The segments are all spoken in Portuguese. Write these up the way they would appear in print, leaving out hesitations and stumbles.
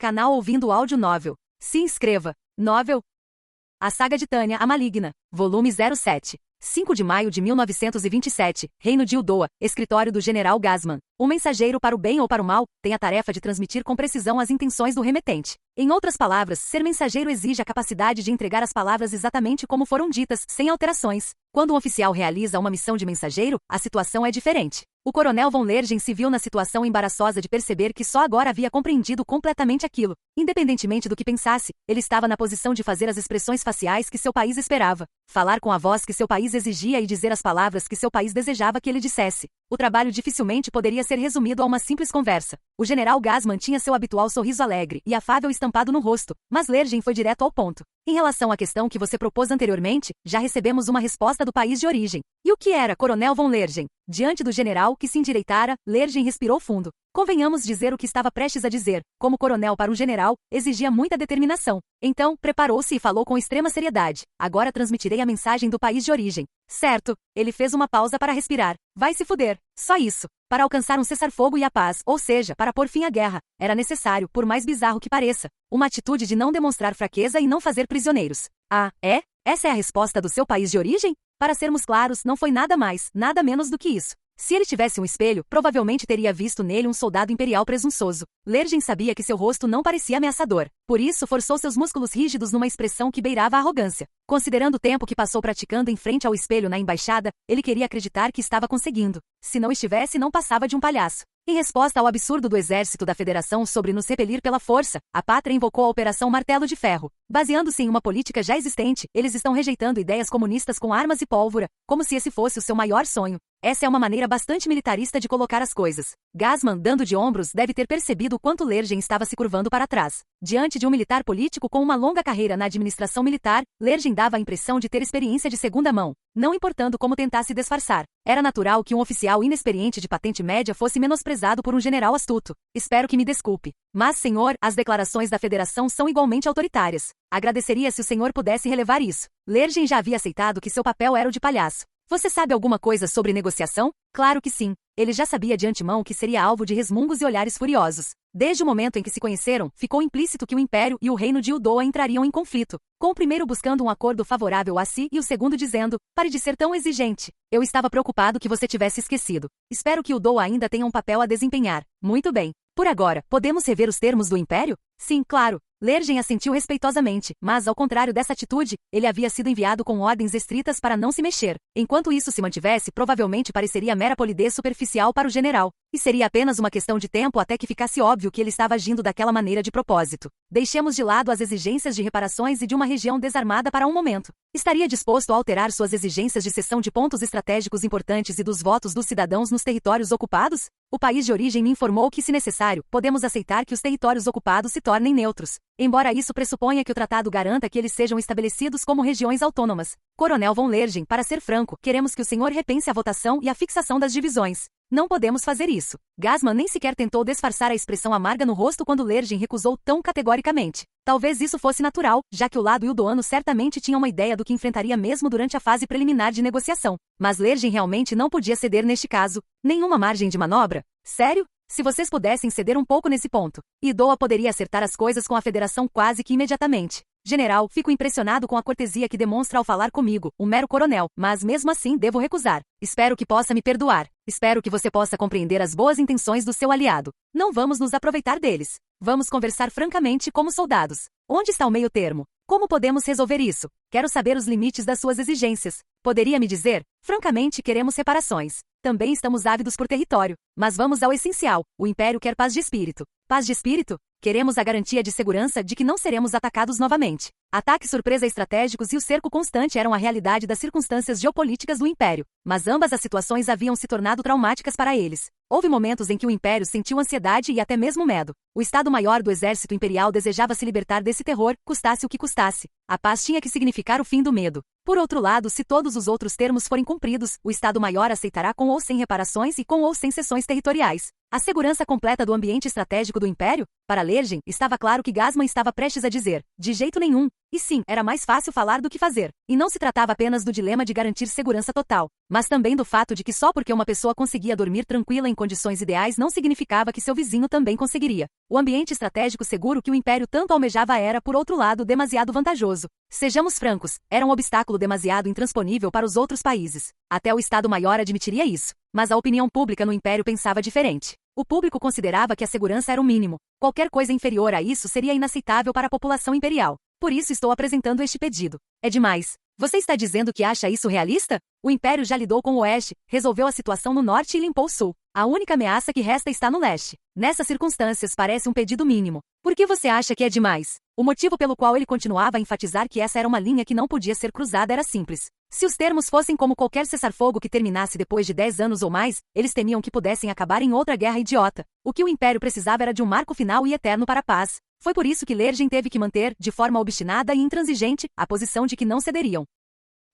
Canal Ouvindo Áudio Novel. Se inscreva. Novel. A Saga de Tânia, a Maligna. Volume 07. 5 de maio de 1927. Reino de Uldoa. Escritório do General Gasman. O mensageiro, para o bem ou para o mal, tem a tarefa de transmitir com precisão as intenções do remetente. Em outras palavras, ser mensageiro exige a capacidade de entregar as palavras exatamente como foram ditas, sem alterações. Quando um oficial realiza uma missão de mensageiro, a situação é diferente. O coronel von Lergen se viu na situação embaraçosa de perceber que só agora havia compreendido completamente aquilo. Independentemente do que pensasse, ele estava na posição de fazer as expressões faciais que seu país esperava, falar com a voz que seu país exigia e dizer as palavras que seu país desejava que ele dissesse. O trabalho dificilmente poderia ser resumido a uma simples conversa. O general Gasman tinha seu habitual sorriso alegre e afável estampado no rosto, mas Lergen foi direto ao ponto. Em relação à questão que você propôs anteriormente, já recebemos uma resposta do país de origem. E o que era, coronel von Lergen? Diante do general, que se endireitara, Lergen respirou fundo. Convenhamos dizer o que estava prestes a dizer. Como coronel para um general, exigia muita determinação. Então, preparou-se e falou com extrema seriedade. Agora transmitirei a mensagem do país de origem. Certo. Ele fez uma pausa para respirar. Vai se fuder. Só isso. Para alcançar um cessar-fogo e a paz, ou seja, para pôr fim à guerra, era necessário, por mais bizarro que pareça, uma atitude de não demonstrar fraqueza e não fazer prisioneiros. Ah, é? Essa é a resposta do seu país de origem? Para sermos claros, não foi nada mais, nada menos do que isso. Se ele tivesse um espelho, provavelmente teria visto nele um soldado imperial presunçoso. Lergen sabia que seu rosto não parecia ameaçador. Por isso, forçou seus músculos rígidos numa expressão que beirava a arrogância. Considerando o tempo que passou praticando em frente ao espelho na embaixada, ele queria acreditar que estava conseguindo. Se não estivesse, não passava de um palhaço. Em resposta ao absurdo do exército da Federação sobre nos repelir pela força, a pátria invocou a Operação Martelo de Ferro. Baseando-se em uma política já existente, eles estão rejeitando ideias comunistas com armas e pólvora, como se esse fosse o seu maior sonho. Essa é uma maneira bastante militarista de colocar as coisas. Gasman, dando de ombros, deve ter percebido o quanto Lergen estava se curvando para trás. Diante de um militar político com uma longa carreira na administração militar, Lergen dava a impressão de ter experiência de segunda mão, não importando como tentasse disfarçar. Era natural que um oficial inexperiente de patente média fosse menosprezado por um general astuto. Espero que me desculpe. Mas, senhor, as declarações da Federação são igualmente autoritárias. Agradeceria se o senhor pudesse relevar isso. Lergen já havia aceitado que seu papel era o de palhaço. Você sabe alguma coisa sobre negociação? Claro que sim. Ele já sabia de antemão que seria alvo de resmungos e olhares furiosos. Desde o momento em que se conheceram, ficou implícito que o Império e o Reino de Uldoa entrariam em conflito, com o primeiro buscando um acordo favorável a si e o segundo dizendo, pare de ser tão exigente. Eu estava preocupado que você tivesse esquecido. Espero que Uldoa ainda tenha um papel a desempenhar. Muito bem. Por agora, podemos rever os termos do Império? Sim, claro. Lergen assentiu respeitosamente, mas, ao contrário dessa atitude, ele havia sido enviado com ordens estritas para não se mexer. Enquanto isso se mantivesse, provavelmente pareceria mera polidez superficial para o general, e seria apenas uma questão de tempo até que ficasse óbvio que ele estava agindo daquela maneira de propósito. Deixemos de lado as exigências de reparações e de uma região desarmada para um momento. Estaria disposto a alterar suas exigências de cessão de pontos estratégicos importantes e dos votos dos cidadãos nos territórios ocupados? O país de origem me informou que, se necessário, podemos aceitar que os territórios ocupados se tornem neutros, embora isso pressuponha que o tratado garanta que eles sejam estabelecidos como regiões autônomas. Coronel von Lergen, para ser franco, queremos que o senhor repense a votação e a fixação das divisões. Não podemos fazer isso. Gasman nem sequer tentou disfarçar a expressão amarga no rosto quando Lergen recusou tão categoricamente. Talvez isso fosse natural, já que o lado ildoano certamente tinha uma ideia do que enfrentaria mesmo durante a fase preliminar de negociação. Mas Lergen realmente não podia ceder neste caso. Nenhuma margem de manobra? Sério? Se vocês pudessem ceder um pouco nesse ponto. Uldoa poderia acertar as coisas com a Federação quase que imediatamente. General, fico impressionado com a cortesia que demonstra ao falar comigo, um mero coronel, mas mesmo assim devo recusar. Espero que possa me perdoar. Espero que você possa compreender as boas intenções do seu aliado. Não vamos nos aproveitar deles. Vamos conversar francamente como soldados. Onde está o meio termo? Como podemos resolver isso? Quero saber os limites das suas exigências. Poderia me dizer? Francamente, queremos reparações. Também estamos ávidos por território. Mas vamos ao essencial. O Império quer paz de espírito. Paz de espírito? Queremos a garantia de segurança de que não seremos atacados novamente. Ataques surpresa estratégicos e o cerco constante eram a realidade das circunstâncias geopolíticas do Império. Mas ambas as situações haviam se tornado traumáticas para eles. Houve momentos em que o Império sentiu ansiedade e até mesmo medo. O Estado-Maior do Exército Imperial desejava se libertar desse terror, custasse o que custasse. A paz tinha que significar o fim do medo. Por outro lado, se todos os outros termos forem cumpridos, o Estado-Maior aceitará com ou sem reparações e com ou sem cessões territoriais. A segurança completa do ambiente estratégico do Império? Para Lergen, estava claro que Gasman estava prestes a dizer, de jeito nenhum. E sim, era mais fácil falar do que fazer. E não se tratava apenas do dilema de garantir segurança total, mas também do fato de que só porque uma pessoa conseguia dormir tranquila em condições ideais não significava que seu vizinho também conseguiria. O ambiente estratégico seguro que o Império tanto almejava era, por outro lado, demasiado vantajoso. Sejamos francos, era um obstáculo demasiado intransponível para os outros países. Até o Estado-Maior admitiria isso. Mas a opinião pública no Império pensava diferente. O público considerava que a segurança era o mínimo. Qualquer coisa inferior a isso seria inaceitável para a população imperial. Por isso estou apresentando este pedido. É demais. Você está dizendo que acha isso realista? O Império já lidou com o Oeste, resolveu a situação no Norte e limpou o Sul. A única ameaça que resta está no Leste. Nessas circunstâncias parece um pedido mínimo. Por que você acha que é demais? O motivo pelo qual ele continuava a enfatizar que essa era uma linha que não podia ser cruzada era simples. Se os termos fossem como qualquer cessar-fogo que terminasse depois de 10 anos ou mais, eles temiam que pudessem acabar em outra guerra idiota. O que o Império precisava era de um marco final e eterno para a paz. Foi por isso que Lergen teve que manter, de forma obstinada e intransigente, a posição de que não cederiam.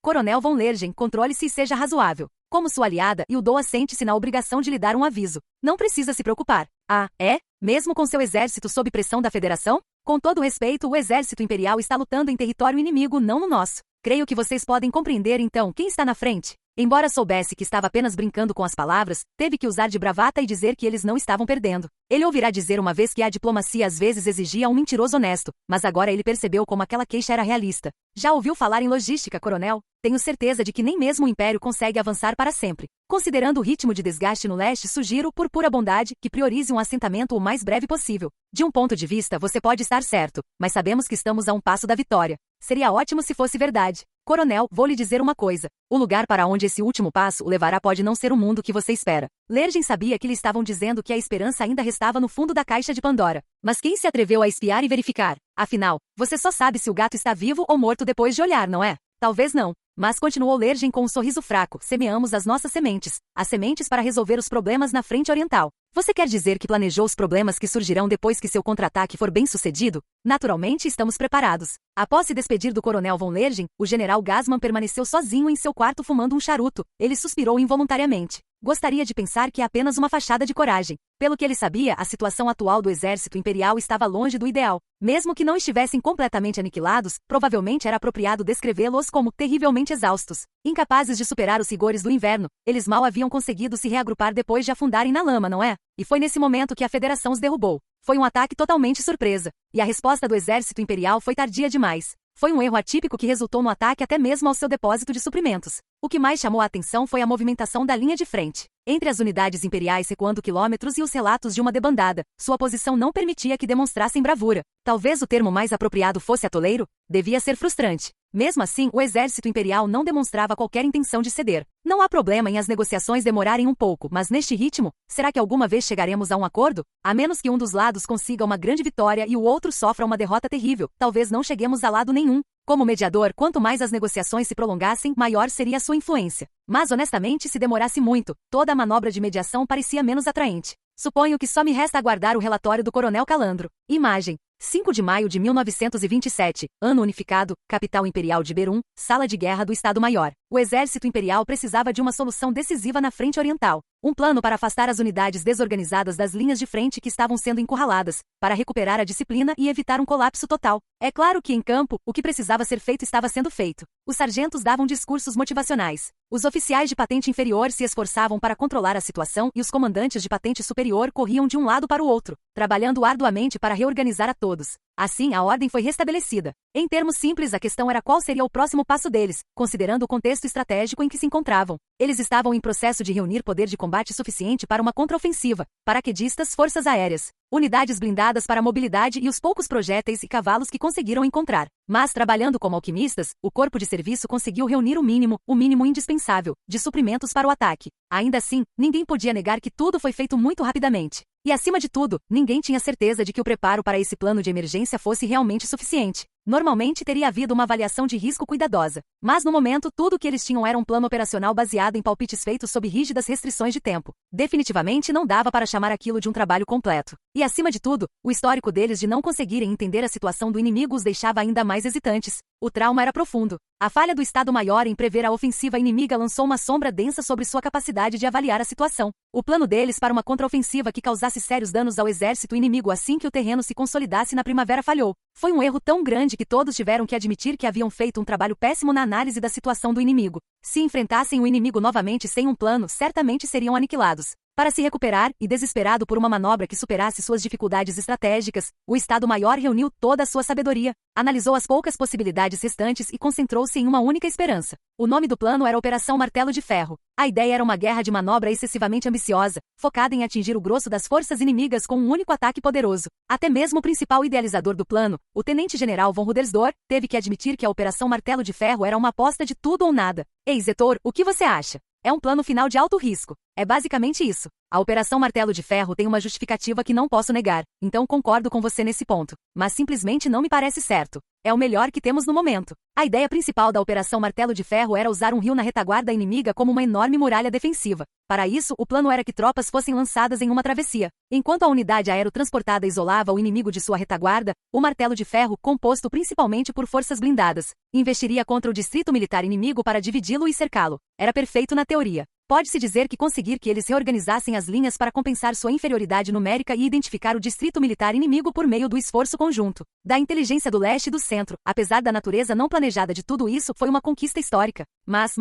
Coronel von Lergen, controle-se e seja razoável. Como sua aliada, Hildoa sente-se na obrigação de lhe dar um aviso. Não precisa se preocupar. Ah, é? Mesmo com seu exército sob pressão da Federação? Com todo respeito, o exército imperial está lutando em território inimigo, não no nosso. Creio que vocês podem compreender então quem está na frente. Embora soubesse que estava apenas brincando com as palavras, teve que usar de bravata e dizer que eles não estavam perdendo. Ele ouvirá dizer uma vez que a diplomacia às vezes exigia um mentiroso honesto, mas agora ele percebeu como aquela queixa era realista. Já ouviu falar em logística, coronel? Tenho certeza de que nem mesmo o Império consegue avançar para sempre. Considerando o ritmo de desgaste no leste, sugiro, por pura bondade, que priorize um assentamento o mais breve possível. De um ponto de vista, você pode estar certo, mas sabemos que estamos a um passo da vitória. Seria ótimo se fosse verdade. Coronel, vou lhe dizer uma coisa. O lugar para onde esse último passo o levará pode não ser o mundo que você espera. Lergen sabia que lhe estavam dizendo que a esperança ainda restava no fundo da caixa de Pandora. Mas quem se atreveu a espiar e verificar? Afinal, você só sabe se o gato está vivo ou morto depois de olhar, não é? Talvez não. Mas continuou Lergen com um sorriso fraco, semeamos as nossas sementes. As sementes para resolver os problemas na frente oriental. Você quer dizer que planejou os problemas que surgirão depois que seu contra-ataque for bem sucedido? Naturalmente estamos preparados. Após se despedir do coronel von Lergen, o general Gasman permaneceu sozinho em seu quarto fumando um charuto. Ele suspirou involuntariamente. Gostaria de pensar que é apenas uma fachada de coragem. Pelo que ele sabia, a situação atual do exército imperial estava longe do ideal. Mesmo que não estivessem completamente aniquilados, provavelmente era apropriado descrevê-los como terrivelmente exaustos. Incapazes de superar os rigores do inverno, eles mal haviam conseguido se reagrupar depois de afundarem na lama, não é? E foi nesse momento que a Federação os derrubou. Foi um ataque totalmente surpresa. E a resposta do exército imperial foi tardia demais. Foi um erro atípico que resultou no ataque até mesmo ao seu depósito de suprimentos. O que mais chamou a atenção foi a movimentação da linha de frente. Entre as unidades imperiais recuando quilômetros e os relatos de uma debandada, sua posição não permitia que demonstrassem bravura. Talvez o termo mais apropriado fosse atoleiro? Devia ser frustrante. Mesmo assim, o exército imperial não demonstrava qualquer intenção de ceder. Não há problema em as negociações demorarem um pouco, mas neste ritmo, será que alguma vez chegaremos a um acordo? A menos que um dos lados consiga uma grande vitória e o outro sofra uma derrota terrível, talvez não cheguemos a lado nenhum. Como mediador, quanto mais as negociações se prolongassem, maior seria a sua influência. Mas honestamente, se demorasse muito, toda a manobra de mediação parecia menos atraente. Suponho que só me resta aguardar o relatório do coronel Calandro. Imagem. 5 de maio de 1927, ano unificado, capital imperial de Berum, sala de guerra do Estado-Maior. O exército imperial precisava de uma solução decisiva na frente oriental. Um plano para afastar as unidades desorganizadas das linhas de frente que estavam sendo encurraladas, para recuperar a disciplina e evitar um colapso total. É claro que em campo, o que precisava ser feito estava sendo feito. Os sargentos davam discursos motivacionais. Os oficiais de patente inferior se esforçavam para controlar a situação e os comandantes de patente superior corriam de um lado para o outro, trabalhando arduamente para reorganizar a todos. Assim, a ordem foi restabelecida. Em termos simples, a questão era qual seria o próximo passo deles, considerando o contexto estratégico em que se encontravam. Eles estavam em processo de reunir poder de combate suficiente para uma contraofensiva, paraquedistas, forças aéreas, unidades blindadas para mobilidade e os poucos projéteis e cavalos que conseguiram encontrar. Mas, trabalhando como alquimistas, o corpo de serviço conseguiu reunir o mínimo indispensável, de suprimentos para o ataque. Ainda assim, ninguém podia negar que tudo foi feito muito rapidamente. E acima de tudo, ninguém tinha certeza de que o preparo para esse plano de emergência fosse realmente suficiente. Normalmente teria havido uma avaliação de risco cuidadosa. Mas no momento, tudo o que eles tinham era um plano operacional baseado em palpites feitos sob rígidas restrições de tempo. Definitivamente não dava para chamar aquilo de um trabalho completo. E acima de tudo, o histórico deles de não conseguirem entender a situação do inimigo os deixava ainda mais hesitantes. O trauma era profundo. A falha do Estado-Maior em prever a ofensiva inimiga lançou uma sombra densa sobre sua capacidade de avaliar a situação. O plano deles para uma contraofensiva que causasse sérios danos ao exército inimigo assim que o terreno se consolidasse na primavera falhou. Foi um erro tão grande que todos tiveram que admitir que haviam feito um trabalho péssimo na análise da situação do inimigo. Se enfrentassem o inimigo novamente sem um plano, certamente seriam aniquilados. Para se recuperar, e desesperado por uma manobra que superasse suas dificuldades estratégicas, o Estado-Maior reuniu toda a sua sabedoria, analisou as poucas possibilidades restantes e concentrou-se em uma única esperança. O nome do plano era Operação Martelo de Ferro. A ideia era uma guerra de manobra excessivamente ambiciosa, focada em atingir o grosso das forças inimigas com um único ataque poderoso. Até mesmo o principal idealizador do plano, o tenente-general von Rudersdorf, teve que admitir que a Operação Martelo de Ferro era uma aposta de tudo ou nada. Ei, Zetor, o que você acha? É um plano final de alto risco. É basicamente isso. A Operação Martelo de Ferro tem uma justificativa que não posso negar, então concordo com você nesse ponto. Mas simplesmente não me parece certo. É o melhor que temos no momento. A ideia principal da Operação Martelo de Ferro era usar um rio na retaguarda inimiga como uma enorme muralha defensiva. Para isso, o plano era que tropas fossem lançadas em uma travessia. Enquanto a unidade aerotransportada isolava o inimigo de sua retaguarda, o Martelo de Ferro, composto principalmente por forças blindadas, investiria contra o distrito militar inimigo para dividi-lo e cercá-lo. Era perfeito na teoria. Pode-se dizer que conseguir que eles reorganizassem as linhas para compensar sua inferioridade numérica e identificar o distrito militar inimigo por meio do esforço conjunto da inteligência do leste e do centro, apesar da natureza não planejada de tudo isso, foi uma conquista histórica. Mas,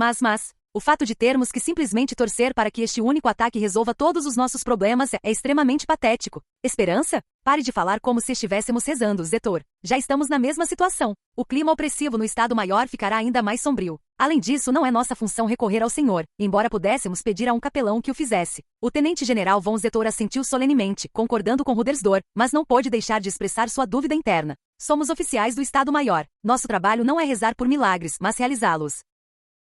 o fato de termos que simplesmente torcer para que este único ataque resolva todos os nossos problemas é extremamente patético. Esperança? Pare de falar como se estivéssemos rezando, Zetor. Já estamos na mesma situação. O clima opressivo no Estado-Maior ficará ainda mais sombrio. Além disso, não é nossa função recorrer ao Senhor, embora pudéssemos pedir a um capelão que o fizesse. O tenente-general von Zetor assentiu solenemente, concordando com Rudersdorf, mas não pôde deixar de expressar sua dúvida interna. Somos oficiais do Estado-Maior. Nosso trabalho não é rezar por milagres, mas realizá-los.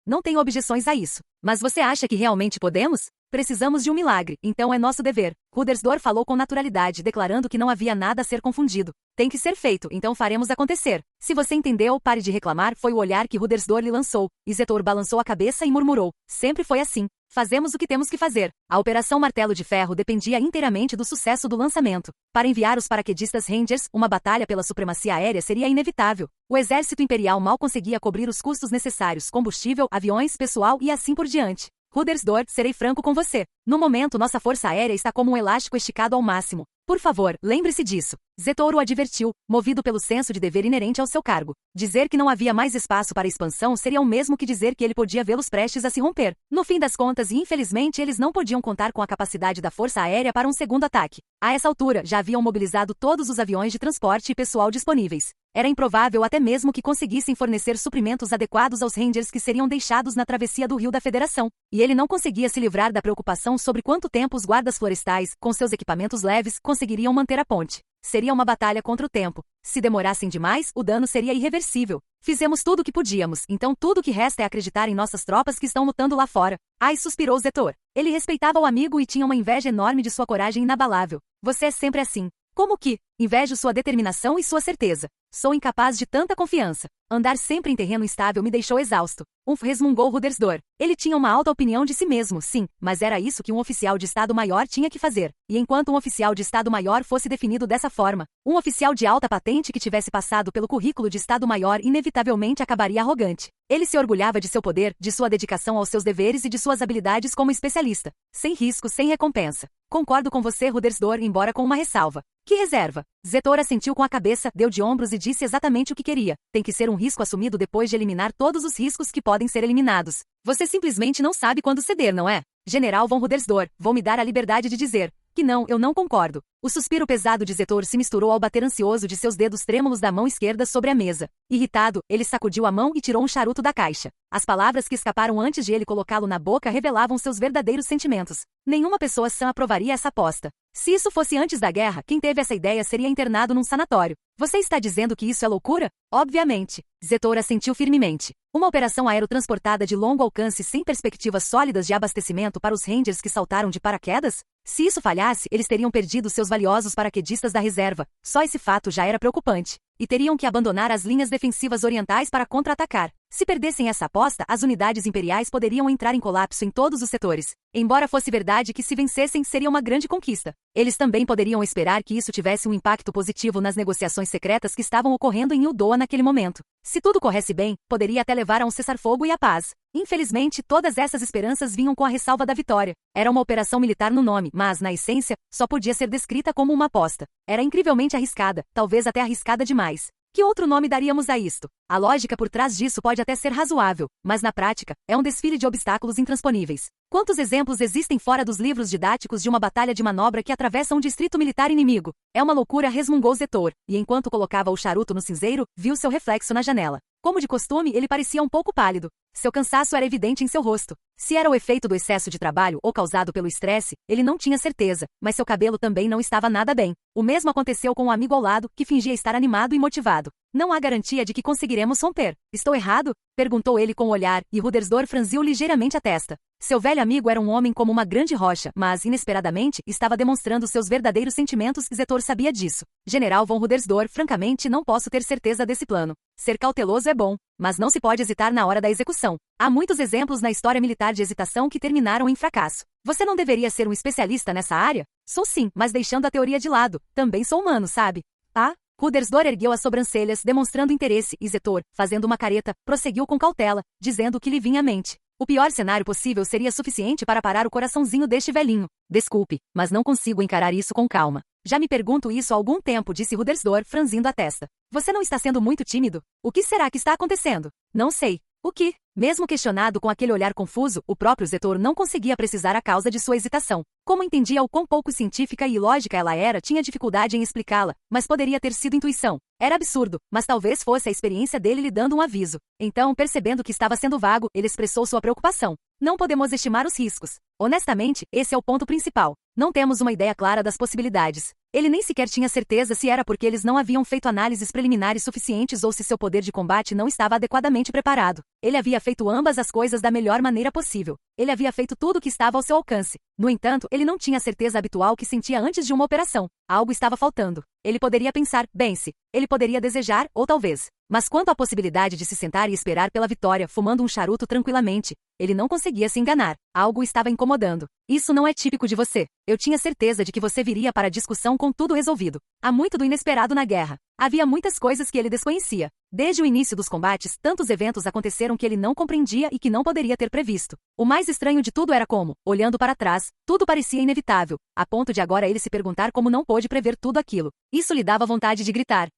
Não tenho objeções a isso. Mas você acha que realmente podemos? Precisamos de um milagre, então é nosso dever. Rudersdorf falou com naturalidade, declarando que não havia nada a ser confundido. Tem que ser feito, então faremos acontecer. Se você entendeu, pare de reclamar, foi o olhar que Rudersdorf lhe lançou. E Zetor balançou a cabeça e murmurou. Sempre foi assim. Fazemos o que temos que fazer. A Operação Martelo de Ferro dependia inteiramente do sucesso do lançamento. Para enviar os paraquedistas Rangers, uma batalha pela supremacia aérea seria inevitável. O exército imperial mal conseguia cobrir os custos necessários, combustível, aviões, pessoal e assim por diante. Rudersdorf, serei franco com você. No momento, nossa força aérea está como um elástico esticado ao máximo. Por favor, lembre-se disso. Zetor o advertiu, movido pelo senso de dever inerente ao seu cargo. Dizer que não havia mais espaço para expansão seria o mesmo que dizer que ele podia vê-los prestes a se romper. No fim das contas, e infelizmente, eles não podiam contar com a capacidade da força aérea para um segundo ataque. A essa altura, já haviam mobilizado todos os aviões de transporte e pessoal disponíveis. Era improvável até mesmo que conseguissem fornecer suprimentos adequados aos Rangers que seriam deixados na travessia do Rio da Federação. E ele não conseguia se livrar da preocupação sobre quanto tempo os guardas florestais, com seus equipamentos leves, conseguiriam manter a ponte. Seria uma batalha contra o tempo. Se demorassem demais, o dano seria irreversível. Fizemos tudo o que podíamos, então tudo o que resta é acreditar em nossas tropas que estão lutando lá fora. Ai, suspirou Zetor. Ele respeitava o amigo e tinha uma inveja enorme de sua coragem inabalável. Você é sempre assim. Como que? Invejo sua determinação e sua certeza. Sou incapaz de tanta confiança. Andar sempre em terreno instável me deixou exausto. Resmungou Rudersdorf. Ele tinha uma alta opinião de si mesmo, sim, mas era isso que um oficial de Estado-Maior tinha que fazer. E enquanto um oficial de Estado-Maior fosse definido dessa forma, um oficial de alta patente que tivesse passado pelo currículo de Estado-Maior inevitavelmente acabaria arrogante. Ele se orgulhava de seu poder, de sua dedicação aos seus deveres e de suas habilidades como especialista. Sem risco, sem recompensa. Concordo com você, Rudersdorf, embora com uma ressalva. Que reserva? Zetor assentiu com a cabeça, deu de ombros e disse exatamente o que queria. Tem que ser um risco assumido depois de eliminar todos os riscos que podem ser eliminados. Você simplesmente não sabe quando ceder, não é? General von Rudersdorf, vou me dar a liberdade de dizer que não, eu não concordo. O suspiro pesado de Zetor se misturou ao bater ansioso de seus dedos trêmulos da mão esquerda sobre a mesa. Irritado, ele sacudiu a mão e tirou um charuto da caixa. As palavras que escaparam antes de ele colocá-lo na boca revelavam seus verdadeiros sentimentos. Nenhuma pessoa sã aprovaria essa aposta. Se isso fosse antes da guerra, quem teve essa ideia seria internado num sanatório. Você está dizendo que isso é loucura? Obviamente. Zetor assentiu firmemente. Uma operação aerotransportada de longo alcance sem perspectivas sólidas de abastecimento para os Rangers que saltaram de paraquedas? Se isso falhasse, eles teriam perdido seus valiosos paraquedistas da reserva. Só esse fato já era preocupante. e teriam que abandonar as linhas defensivas orientais para contra-atacar. Se perdessem essa aposta, as unidades imperiais poderiam entrar em colapso em todos os setores. Embora fosse verdade que se vencessem seria uma grande conquista, eles também poderiam esperar que isso tivesse um impacto positivo nas negociações secretas que estavam ocorrendo em Uldoa naquele momento. Se tudo corresse bem, poderia até levar a um cessar-fogo e a paz. Infelizmente, todas essas esperanças vinham com a ressalva da vitória. Era uma operação militar no nome, mas, na essência, só podia ser descrita como uma aposta. Era incrivelmente arriscada, talvez até arriscada demais. Que outro nome daríamos a isto? A lógica por trás disso pode até ser razoável, mas na prática, é um desfile de obstáculos intransponíveis. Quantos exemplos existem fora dos livros didáticos de uma batalha de manobra que atravessa um distrito militar inimigo? É uma loucura, resmungou Zetor, e enquanto colocava o charuto no cinzeiro, viu seu reflexo na janela. Como de costume, ele parecia um pouco pálido. Seu cansaço era evidente em seu rosto. Se era o efeito do excesso de trabalho ou causado pelo estresse, ele não tinha certeza, mas seu cabelo também não estava nada bem. O mesmo aconteceu com o amigo ao lado, que fingia estar animado e motivado. Não há garantia de que conseguiremos romper. Estou errado? Perguntou ele com o olhar, e Rudersdorf franziu ligeiramente a testa. Seu velho amigo era um homem como uma grande rocha, mas, inesperadamente, estava demonstrando seus verdadeiros sentimentos e Zetor sabia disso. General von Rudersdorf, francamente não posso ter certeza desse plano. Ser cauteloso é bom, mas não se pode hesitar na hora da execução. Há muitos exemplos na história militar de hesitação que terminaram em fracasso. Você não deveria ser um especialista nessa área? Sou sim, mas deixando a teoria de lado. Também sou humano, sabe? Ah? Rudersdorf ergueu as sobrancelhas, demonstrando interesse, e Zetor, fazendo uma careta, prosseguiu com cautela, dizendo o que lhe vinha à mente. O pior cenário possível seria suficiente para parar o coraçãozinho deste velhinho. Desculpe, mas não consigo encarar isso com calma. Já me pergunto isso há algum tempo, disse Rudersdorf, franzindo a testa. Você não está sendo muito tímido? O que será que está acontecendo? Não sei. O que? Mesmo questionado com aquele olhar confuso, o próprio Zetor não conseguia precisar a causa de sua hesitação. Como entendia o quão pouco científica e ilógica ela era, tinha dificuldade em explicá-la, mas poderia ter sido intuição. Era absurdo, mas talvez fosse a experiência dele lhe dando um aviso. Então, percebendo que estava sendo vago, ele expressou sua preocupação. Não podemos estimar os riscos. Honestamente, esse é o ponto principal. Não temos uma ideia clara das possibilidades. Ele nem sequer tinha certeza se era porque eles não haviam feito análises preliminares suficientes ou se seu poder de combate não estava adequadamente preparado. Ele havia feito ambas as coisas da melhor maneira possível. Ele havia feito tudo o que estava ao seu alcance. No entanto, ele não tinha a certeza habitual que sentia antes de uma operação. Algo estava faltando. Ele poderia pensar, bem-se. Ele poderia desejar, ou talvez. Mas quanto à possibilidade de se sentar e esperar pela vitória, fumando um charuto tranquilamente, ele não conseguia se enganar. Algo estava incomodando. Isso não é típico de você. Eu tinha certeza de que você viria para a discussão com tudo resolvido. Há muito do inesperado na guerra. Havia muitas coisas que ele desconhecia. Desde o início dos combates, tantos eventos aconteceram que ele não compreendia e que não poderia ter previsto. O mais estranho de tudo era como, olhando para trás, tudo parecia inevitável, a ponto de agora ele se perguntar como não pôde prever tudo aquilo. Isso lhe dava vontade de gritar.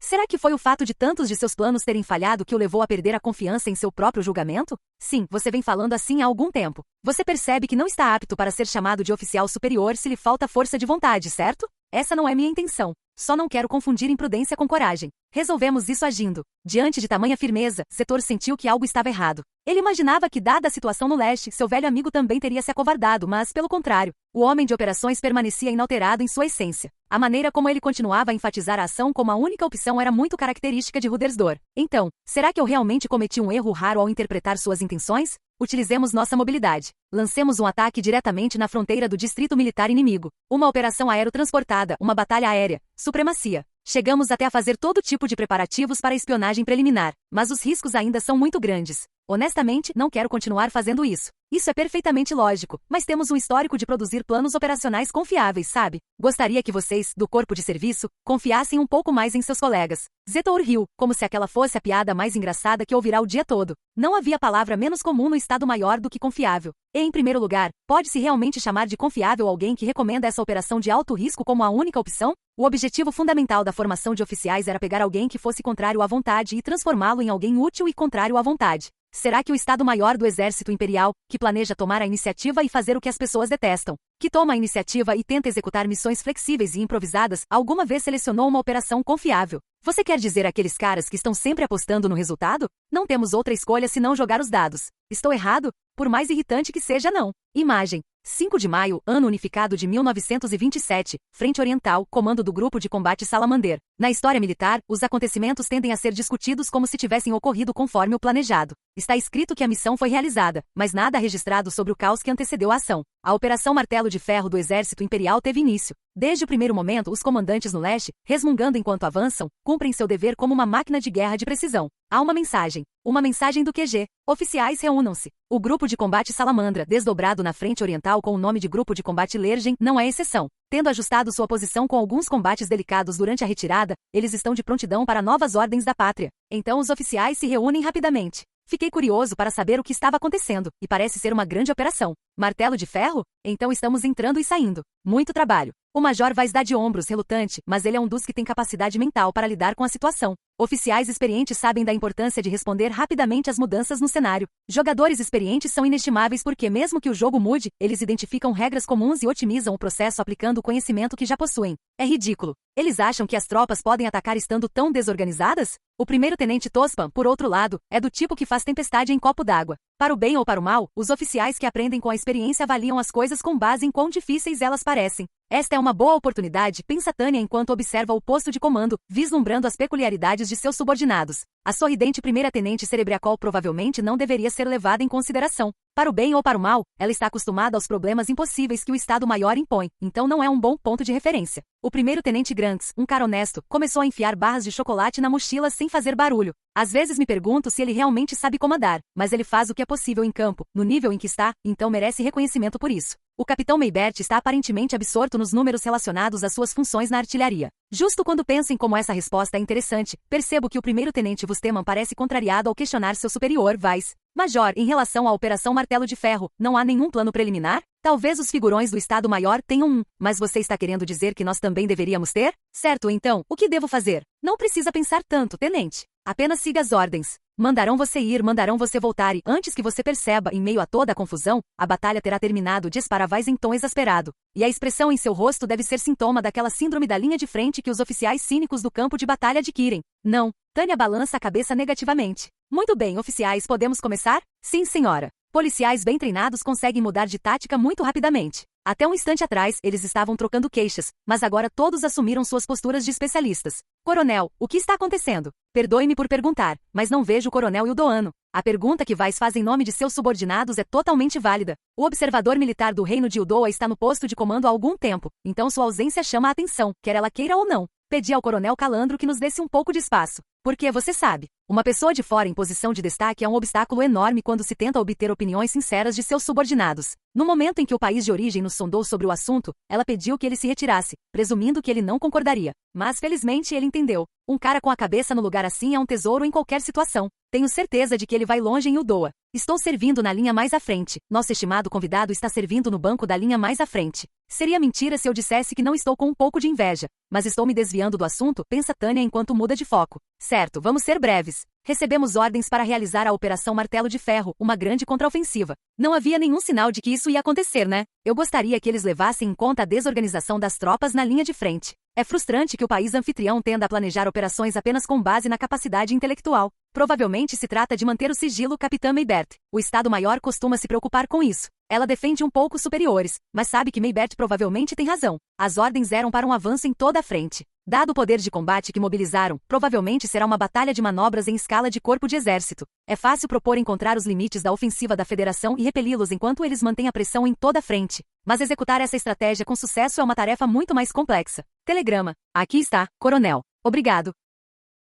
Será que foi o fato de tantos de seus planos terem falhado que o levou a perder a confiança em seu próprio julgamento? Sim, você vem falando assim há algum tempo. Você percebe que não está apto para ser chamado de oficial superior se lhe falta força de vontade, certo? Essa não é minha intenção. Só não quero confundir imprudência com coragem. Resolvemos isso agindo. Diante de tamanha firmeza, Zetor sentiu que algo estava errado. Ele imaginava que, dada a situação no leste, seu velho amigo também teria se acovardado, mas, pelo contrário, o homem de operações permanecia inalterado em sua essência. A maneira como ele continuava a enfatizar a ação como a única opção era muito característica de Rudersdorf. Então, será que eu realmente cometi um erro raro ao interpretar suas intenções? Utilizemos nossa mobilidade. Lancemos um ataque diretamente na fronteira do distrito militar inimigo. Uma operação aerotransportada, uma batalha aérea. Supremacia. Chegamos até a fazer todo tipo de preparativos para a espionagem preliminar, mas os riscos ainda são muito grandes. Honestamente, não quero continuar fazendo isso. Isso é perfeitamente lógico, mas temos um histórico de produzir planos operacionais confiáveis, sabe? Gostaria que vocês, do corpo de serviço, confiassem um pouco mais em seus colegas. Zetor riu, como se aquela fosse a piada mais engraçada que ouvirá o dia todo. Não havia palavra menos comum no Estado-Maior do que confiável. E, em primeiro lugar, pode-se realmente chamar de confiável alguém que recomenda essa operação de alto risco como a única opção? O objetivo fundamental da formação de oficiais era pegar alguém que fosse contrário à vontade e transformá-lo em alguém útil e contrário à vontade. Será que o Estado-Maior do Exército Imperial, que planeja tomar a iniciativa e fazer o que as pessoas detestam, que toma a iniciativa e tenta executar missões flexíveis e improvisadas, alguma vez selecionou uma operação confiável? Você quer dizer aqueles caras que estão sempre apostando no resultado? Não temos outra escolha senão jogar os dados. Estou errado? Por mais irritante que seja, não. Imagem. 5 de maio, ano unificado de 1927, Frente Oriental, comando do Grupo de Combate Salamander. Na história militar, os acontecimentos tendem a ser discutidos como se tivessem ocorrido conforme o planejado. Está escrito que a missão foi realizada, mas nada registrado sobre o caos que antecedeu a ação. A Operação Martelo de Ferro do Exército Imperial teve início. Desde o primeiro momento, os comandantes no leste, resmungando enquanto avançam, cumprem seu dever como uma máquina de guerra de precisão. Há uma mensagem. Uma mensagem do QG. Oficiais reúnam-se. O Grupo de Combate Salamandra, desdobrado na frente oriental com o nome de Grupo de Combate Lergen, não é exceção. Tendo ajustado sua posição com alguns combates delicados durante a retirada, eles estão de prontidão para novas ordens da pátria. Então os oficiais se reúnem rapidamente. Fiquei curioso para saber o que estava acontecendo, e parece ser uma grande operação. Martelo de ferro? Então estamos entrando e saindo. Muito trabalho. O Major Vaz dá de ombros, relutante, mas ele é um dos que tem capacidade mental para lidar com a situação. Oficiais experientes sabem da importância de responder rapidamente às mudanças no cenário. Jogadores experientes são inestimáveis porque, mesmo que o jogo mude, eles identificam regras comuns e otimizam o processo aplicando o conhecimento que já possuem. É ridículo. Eles acham que as tropas podem atacar estando tão desorganizadas? O primeiro-tenente Tospan, por outro lado, é do tipo que faz tempestade em copo d'água. Para o bem ou para o mal, os oficiais que aprendem com a experiência avaliam as coisas com base em quão difíceis elas parecem. Esta é uma boa oportunidade, pensa Tânia enquanto observa o posto de comando, vislumbrando as peculiaridades de seus subordinados. A sorridente primeira-tenente Cerebriacol provavelmente não deveria ser levada em consideração. Para o bem ou para o mal, ela está acostumada aos problemas impossíveis que o Estado-Maior impõe, então não é um bom ponto de referência. O primeiro-tenente Granks, um cara honesto, começou a enfiar barras de chocolate na mochila sem fazer barulho. Às vezes me pergunto se ele realmente sabe comandar, mas ele faz o que é possível em campo, no nível em que está, então merece reconhecimento por isso. O capitão Meibert está aparentemente absorto nos números relacionados às suas funções na artilharia. Justo quando penso em como essa resposta é interessante, percebo que o primeiro-tenente Vusteman parece contrariado ao questionar seu superior, Vaz. Major, em relação à Operação Martelo de Ferro, não há nenhum plano preliminar? Talvez os figurões do Estado-Maior tenham um, mas você está querendo dizer que nós também deveríamos ter? Certo, então, o que devo fazer? Não precisa pensar tanto, tenente. Apenas siga as ordens. Mandarão você ir, mandarão você voltar e, antes que você perceba, em meio a toda a confusão, a batalha terá terminado, diz Paravaz em tom exasperado. E a expressão em seu rosto deve ser sintoma daquela síndrome da linha de frente que os oficiais cínicos do campo de batalha adquirem. Não. Tânia balança a cabeça negativamente. Muito bem, oficiais, podemos começar? Sim, senhora. Policiais bem treinados conseguem mudar de tática muito rapidamente. Até um instante atrás, eles estavam trocando queixas, mas agora todos assumiram suas posturas de especialistas. Coronel, o que está acontecendo? Perdoe-me por perguntar, mas não vejo o coronel e o doano. A pergunta que Vaz faz em nome de seus subordinados é totalmente válida. O observador militar do reino de Udoa está no posto de comando há algum tempo, então sua ausência chama a atenção, quer ela queira ou não. Pedi ao coronel Calandro que nos desse um pouco de espaço. Porque, você sabe, uma pessoa de fora em posição de destaque é um obstáculo enorme quando se tenta obter opiniões sinceras de seus subordinados. No momento em que o país de origem nos sondou sobre o assunto, ela pediu que ele se retirasse, presumindo que ele não concordaria. Mas felizmente ele entendeu. Um cara com a cabeça no lugar assim é um tesouro em qualquer situação. Tenho certeza de que ele vai longe em Udoa. Estou servindo na linha mais à frente. Nosso estimado convidado está servindo no banco da linha mais à frente. Seria mentira se eu dissesse que não estou com um pouco de inveja. Mas estou me desviando do assunto, pensa Tânia enquanto muda de foco. Certo, vamos ser breves. Recebemos ordens para realizar a Operação Martelo de Ferro, uma grande contraofensiva. Não havia nenhum sinal de que isso ia acontecer, né? Eu gostaria que eles levassem em conta a desorganização das tropas na linha de frente. É frustrante que o país anfitrião tenda a planejar operações apenas com base na capacidade intelectual. Provavelmente se trata de manter o sigilo, Capitã Meibert. O Estado-Maior costuma se preocupar com isso. Ela defende um pouco os superiores, mas sabe que Meibert provavelmente tem razão. As ordens eram para um avanço em toda a frente. Dado o poder de combate que mobilizaram, provavelmente será uma batalha de manobras em escala de corpo de exército. É fácil propor encontrar os limites da ofensiva da Federação e repeli-los enquanto eles mantêm a pressão em toda a frente. Mas executar essa estratégia com sucesso é uma tarefa muito mais complexa. Telegrama. Aqui está, coronel. Obrigado.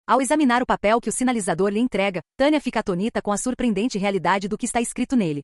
Ao examinar o papel que o sinalizador lhe entrega, Tânia fica atonita com a surpreendente realidade do que está escrito nele.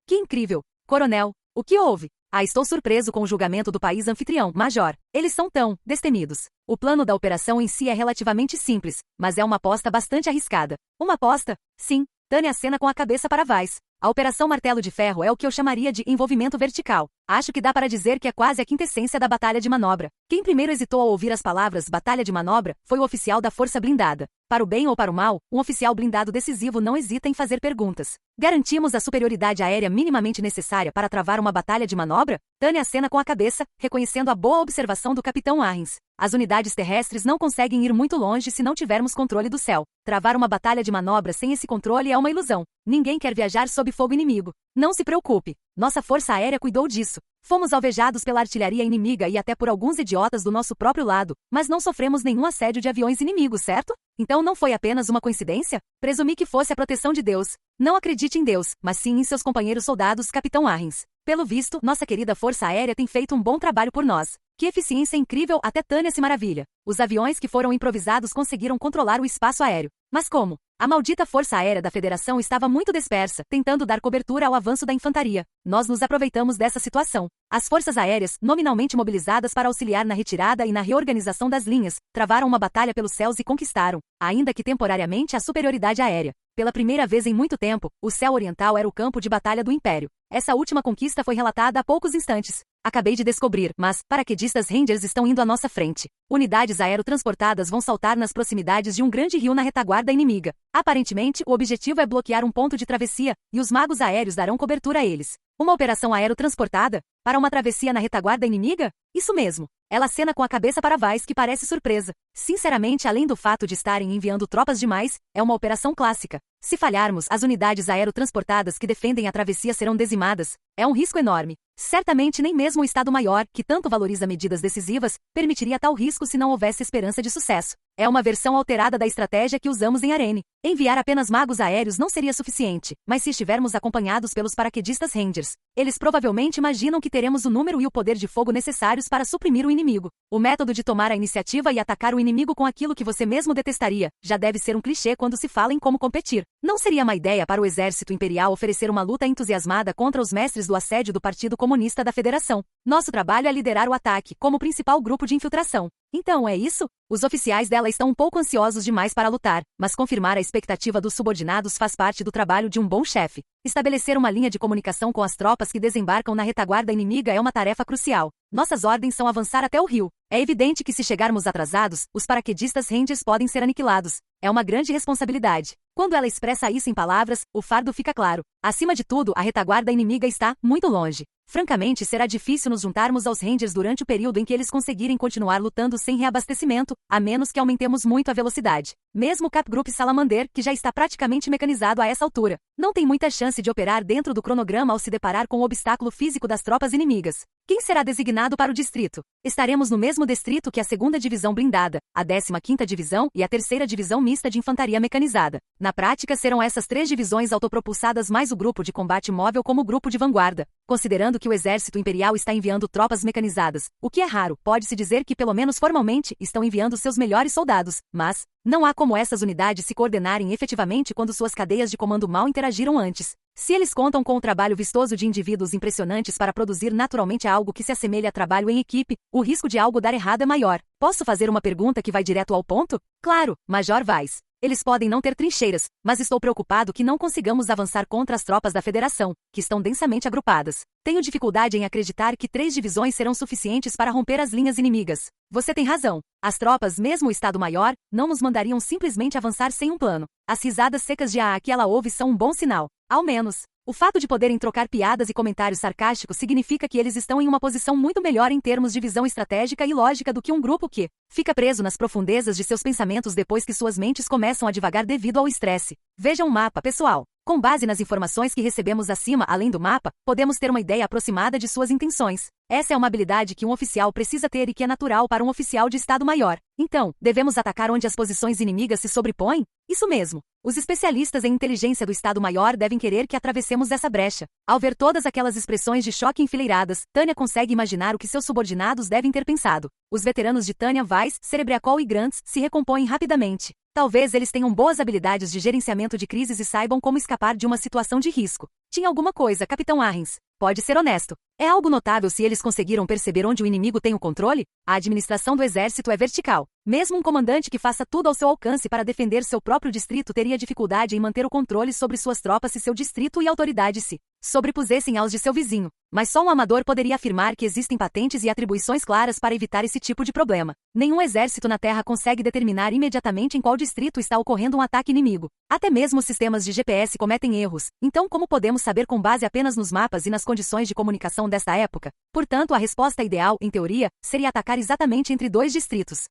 Que incrível! Coronel, o que houve? Estou surpreso com o julgamento do país anfitrião, Major. Eles são tão destemidos. O plano da operação em si é relativamente simples, mas é uma aposta bastante arriscada. Uma aposta? Sim. Tânia acena com a cabeça para Vaz. A Operação Martelo de Ferro é o que eu chamaria de envolvimento vertical. Acho que dá para dizer que é quase a quintessência da batalha de manobra. Quem primeiro hesitou ao ouvir as palavras batalha de manobra foi o oficial da Força Blindada. Para o bem ou para o mal, um oficial blindado decisivo não hesita em fazer perguntas. Garantimos a superioridade aérea minimamente necessária para travar uma batalha de manobra? Tânia acena com a cabeça, reconhecendo a boa observação do capitão Arrens. As unidades terrestres não conseguem ir muito longe se não tivermos controle do céu. Travar uma batalha de manobra sem esse controle é uma ilusão. Ninguém quer viajar sob fogo inimigo. Não se preocupe. Nossa força aérea cuidou disso. Fomos alvejados pela artilharia inimiga e até por alguns idiotas do nosso próprio lado, mas não sofremos nenhum assédio de aviões inimigos, certo? Então não foi apenas uma coincidência? Presumi que fosse a proteção de Deus. Não acredite em Deus, mas sim em seus companheiros soldados, Capitão Arrens. Pelo visto, nossa querida Força Aérea tem feito um bom trabalho por nós. Que eficiência incrível, até Tânia se maravilha. Os aviões que foram improvisados conseguiram controlar o espaço aéreo. Mas como? A maldita Força Aérea da Federação estava muito dispersa, tentando dar cobertura ao avanço da infantaria. Nós nos aproveitamos dessa situação. As forças aéreas, nominalmente mobilizadas para auxiliar na retirada e na reorganização das linhas, travaram uma batalha pelos céus e conquistaram, ainda que temporariamente, a superioridade aérea. Pela primeira vez em muito tempo, o céu oriental era o campo de batalha do Império. Essa última conquista foi relatada há poucos instantes. Acabei de descobrir, mas paraquedistas Rangers estão indo à nossa frente. Unidades aerotransportadas vão saltar nas proximidades de um grande rio na retaguarda inimiga. Aparentemente, o objetivo é bloquear um ponto de travessia, e os magos aéreos darão cobertura a eles. Uma operação aerotransportada? Para uma travessia na retaguarda inimiga? Isso mesmo. Ela acena com a cabeça para Vais, que parece surpresa. Sinceramente, além do fato de estarem enviando tropas demais, é uma operação clássica. Se falharmos, as unidades aerotransportadas que defendem a travessia serão dizimadas. É um risco enorme. Certamente nem mesmo o Estado-Maior, que tanto valoriza medidas decisivas, permitiria tal risco se não houvesse esperança de sucesso. É uma versão alterada da estratégia que usamos em Arene. Enviar apenas magos aéreos não seria suficiente, mas se estivermos acompanhados pelos paraquedistas Rangers, eles provavelmente imaginam que teremos o número e o poder de fogo necessários para suprimir o inimigo. O método de tomar a iniciativa e atacar o inimigo com aquilo que você mesmo detestaria já deve ser um clichê quando se fala em como competir. Não seria má ideia para o exército imperial oferecer uma luta entusiasmada contra os mestres do assédio do Partido Comunista da Federação. Nosso trabalho é liderar o ataque, como principal grupo de infiltração. Então, é isso? Os oficiais dela estão um pouco ansiosos demais para lutar, mas confirmar a expectativa dos subordinados faz parte do trabalho de um bom chefe. Estabelecer uma linha de comunicação com as tropas que desembarcam na retaguarda inimiga é uma tarefa crucial. Nossas ordens são avançar até o rio. É evidente que se chegarmos atrasados, os paraquedistas Rangers podem ser aniquilados. É uma grande responsabilidade. Quando ela expressa isso em palavras, o fardo fica claro. Acima de tudo, a retaguarda inimiga está muito longe. Francamente, será difícil nos juntarmos aos Rangers durante o período em que eles conseguirem continuar lutando sem reabastecimento, a menos que aumentemos muito a velocidade. Mesmo o Cap Group Salamander, que já está praticamente mecanizado a essa altura, não tem muita chance de operar dentro do cronograma ao se deparar com o obstáculo físico das tropas inimigas. Quem será designado para o distrito? Estaremos no mesmo distrito que a 2ª Divisão Blindada, a 15ª Divisão e a 3ª Divisão Mista de Infantaria Mecanizada. Na prática, serão essas 3 divisões autopropulsadas mais o grupo de combate móvel como grupo de vanguarda. Considerando que o exército imperial está enviando tropas mecanizadas, o que é raro, pode-se dizer que pelo menos formalmente estão enviando seus melhores soldados, mas não há como essas unidades se coordenarem efetivamente quando suas cadeias de comando mal interagiram antes. Se eles contam com o trabalho vistoso de indivíduos impressionantes para produzir naturalmente algo que se assemelhe a trabalho em equipe, o risco de algo dar errado é maior. Posso fazer uma pergunta que vai direto ao ponto? Claro, Major Vais. Eles podem não ter trincheiras, mas estou preocupado que não consigamos avançar contra as tropas da Federação, que estão densamente agrupadas. Tenho dificuldade em acreditar que 3 divisões serão suficientes para romper as linhas inimigas. Você tem razão. As tropas, mesmo o Estado-Maior, não nos mandariam simplesmente avançar sem um plano. As risadas secas de que ela ouve são um bom sinal. Ao menos. O fato de poderem trocar piadas e comentários sarcásticos significa que eles estão em uma posição muito melhor em termos de visão estratégica e lógica do que um grupo que fica preso nas profundezas de seus pensamentos depois que suas mentes começam a divagar devido ao estresse. Veja um mapa, pessoal. Com base nas informações que recebemos acima, além do mapa, podemos ter uma ideia aproximada de suas intenções. Essa é uma habilidade que um oficial precisa ter e que é natural para um oficial de Estado-Maior. Então, devemos atacar onde as posições inimigas se sobrepõem? Isso mesmo. Os especialistas em inteligência do Estado-Maior devem querer que atravessemos essa brecha. Ao ver todas aquelas expressões de choque enfileiradas, Tânia consegue imaginar o que seus subordinados devem ter pensado. Os veteranos de Tânia, Vais, Cerebriacol e Grants se recompõem rapidamente. Talvez eles tenham boas habilidades de gerenciamento de crises e saibam como escapar de uma situação de risco. Tinha alguma coisa, Capitão Arrens. Pode ser honesto. É algo notável se eles conseguiram perceber onde o inimigo tem o controle? A administração do exército é vertical. Mesmo um comandante que faça tudo ao seu alcance para defender seu próprio distrito teria dificuldade em manter o controle sobre suas tropas se seu distrito e autoridade se sobrepusessem aos de seu vizinho. Mas só um amador poderia afirmar que existem patentes e atribuições claras para evitar esse tipo de problema. Nenhum exército na Terra consegue determinar imediatamente em qual distrito está ocorrendo um ataque inimigo. Até mesmo os sistemas de GPS cometem erros. Então, como podemos saber com base apenas nos mapas e nas condições de comunicação desta época? Portanto, a resposta ideal, em teoria, seria atacar exatamente entre 2 distritos.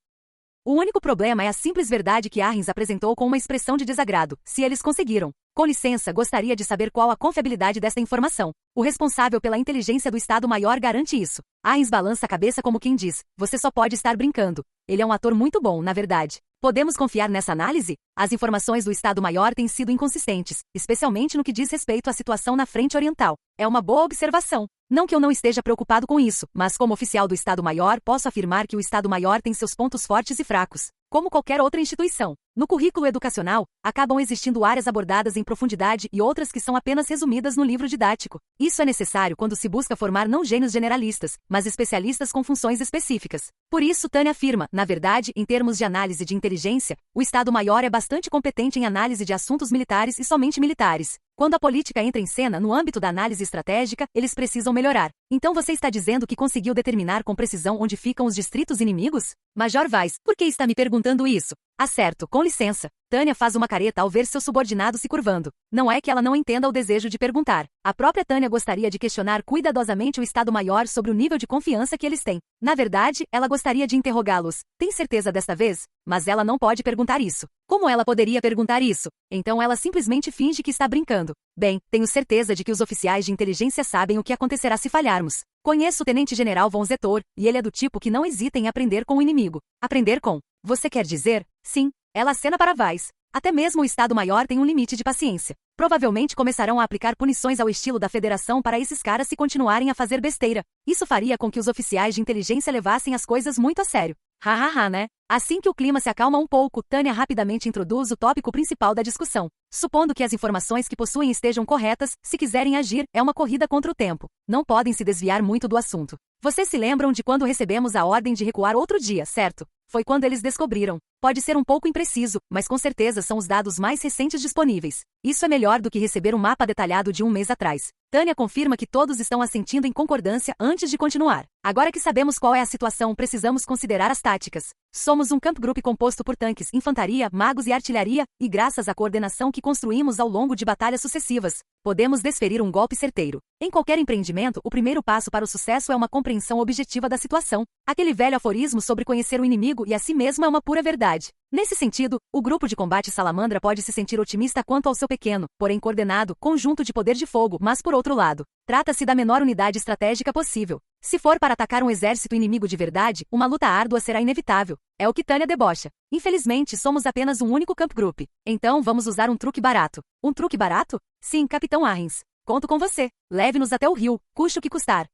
O único problema é a simples verdade que Arrens apresentou com uma expressão de desagrado. Se eles conseguiram. Com licença, gostaria de saber qual a confiabilidade desta informação. O responsável pela inteligência do Estado-Maior garante isso. Arrens balança a cabeça como quem diz, você só pode estar brincando. Ele é um ator muito bom, na verdade. Podemos confiar nessa análise? As informações do Estado-Maior têm sido inconsistentes, especialmente no que diz respeito à situação na Frente Oriental. É uma boa observação. Não que eu não esteja preocupado com isso, mas como oficial do Estado-Maior posso afirmar que o Estado-Maior tem seus pontos fortes e fracos. Como qualquer outra instituição. No currículo educacional, acabam existindo áreas abordadas em profundidade e outras que são apenas resumidas no livro didático. Isso é necessário quando se busca formar não gênios generalistas, mas especialistas com funções específicas. Por isso, Tânia afirma, na verdade, em termos de análise de inteligência, o Estado-Maior é bastante competente em análise de assuntos militares e somente militares. Quando a política entra em cena no âmbito da análise estratégica, eles precisam melhorar. Então você está dizendo que conseguiu determinar com precisão onde ficam os distritos inimigos? Major Weiss, por que está me perguntando isso? Acerto, com licença. Tânia faz uma careta ao ver seu subordinado se curvando. Não é que ela não entenda o desejo de perguntar. A própria Tânia gostaria de questionar cuidadosamente o Estado-Maior sobre o nível de confiança que eles têm. Na verdade, ela gostaria de interrogá-los. Tem certeza desta vez? Mas ela não pode perguntar isso. Como ela poderia perguntar isso? Então ela simplesmente finge que está brincando. Bem, tenho certeza de que os oficiais de inteligência sabem o que acontecerá se falharmos. Conheço o Tenente-General von Zetor, e ele é do tipo que não hesita em aprender com o inimigo. Aprender com? Você quer dizer? Sim. Ela acena para Weiss. Até mesmo o Estado-Maior tem um limite de paciência. Provavelmente começarão a aplicar punições ao estilo da Federação para esses caras se continuarem a fazer besteira. Isso faria com que os oficiais de inteligência levassem as coisas muito a sério. Hahaha, né? Assim que o clima se acalma um pouco, Tânia rapidamente introduz o tópico principal da discussão. Supondo que as informações que possuem estejam corretas, se quiserem agir, é uma corrida contra o tempo. Não podem se desviar muito do assunto. Vocês se lembram de quando recebemos a ordem de recuar outro dia, certo? Foi quando eles descobriram. Pode ser um pouco impreciso, mas com certeza são os dados mais recentes disponíveis. Isso é melhor do que receber um mapa detalhado de um mês atrás. Tânia confirma que todos estão assentindo em concordância antes de continuar. Agora que sabemos qual é a situação, precisamos considerar as táticas. Somos um camp group composto por tanques, infantaria, magos e artilharia, e graças à coordenação que construímos ao longo de batalhas sucessivas, podemos desferir um golpe certeiro. Em qualquer empreendimento, o primeiro passo para o sucesso é uma compreensão objetiva da situação. Aquele velho aforismo sobre conhecer o inimigo e a si mesmo é uma pura verdade. Nesse sentido, o grupo de combate Salamandra pode se sentir otimista quanto ao seu pequeno, porém coordenado, conjunto de poder de fogo, mas por outro lado, trata-se da menor unidade estratégica possível. Se for para atacar um exército inimigo de verdade, uma luta árdua será inevitável. É o que Tânia debocha. Infelizmente, somos apenas um único camp group. Então vamos usar um truque barato. Um truque barato? Sim, Capitão Arrens. Conto com você. Leve-nos até o rio, custe o que custar.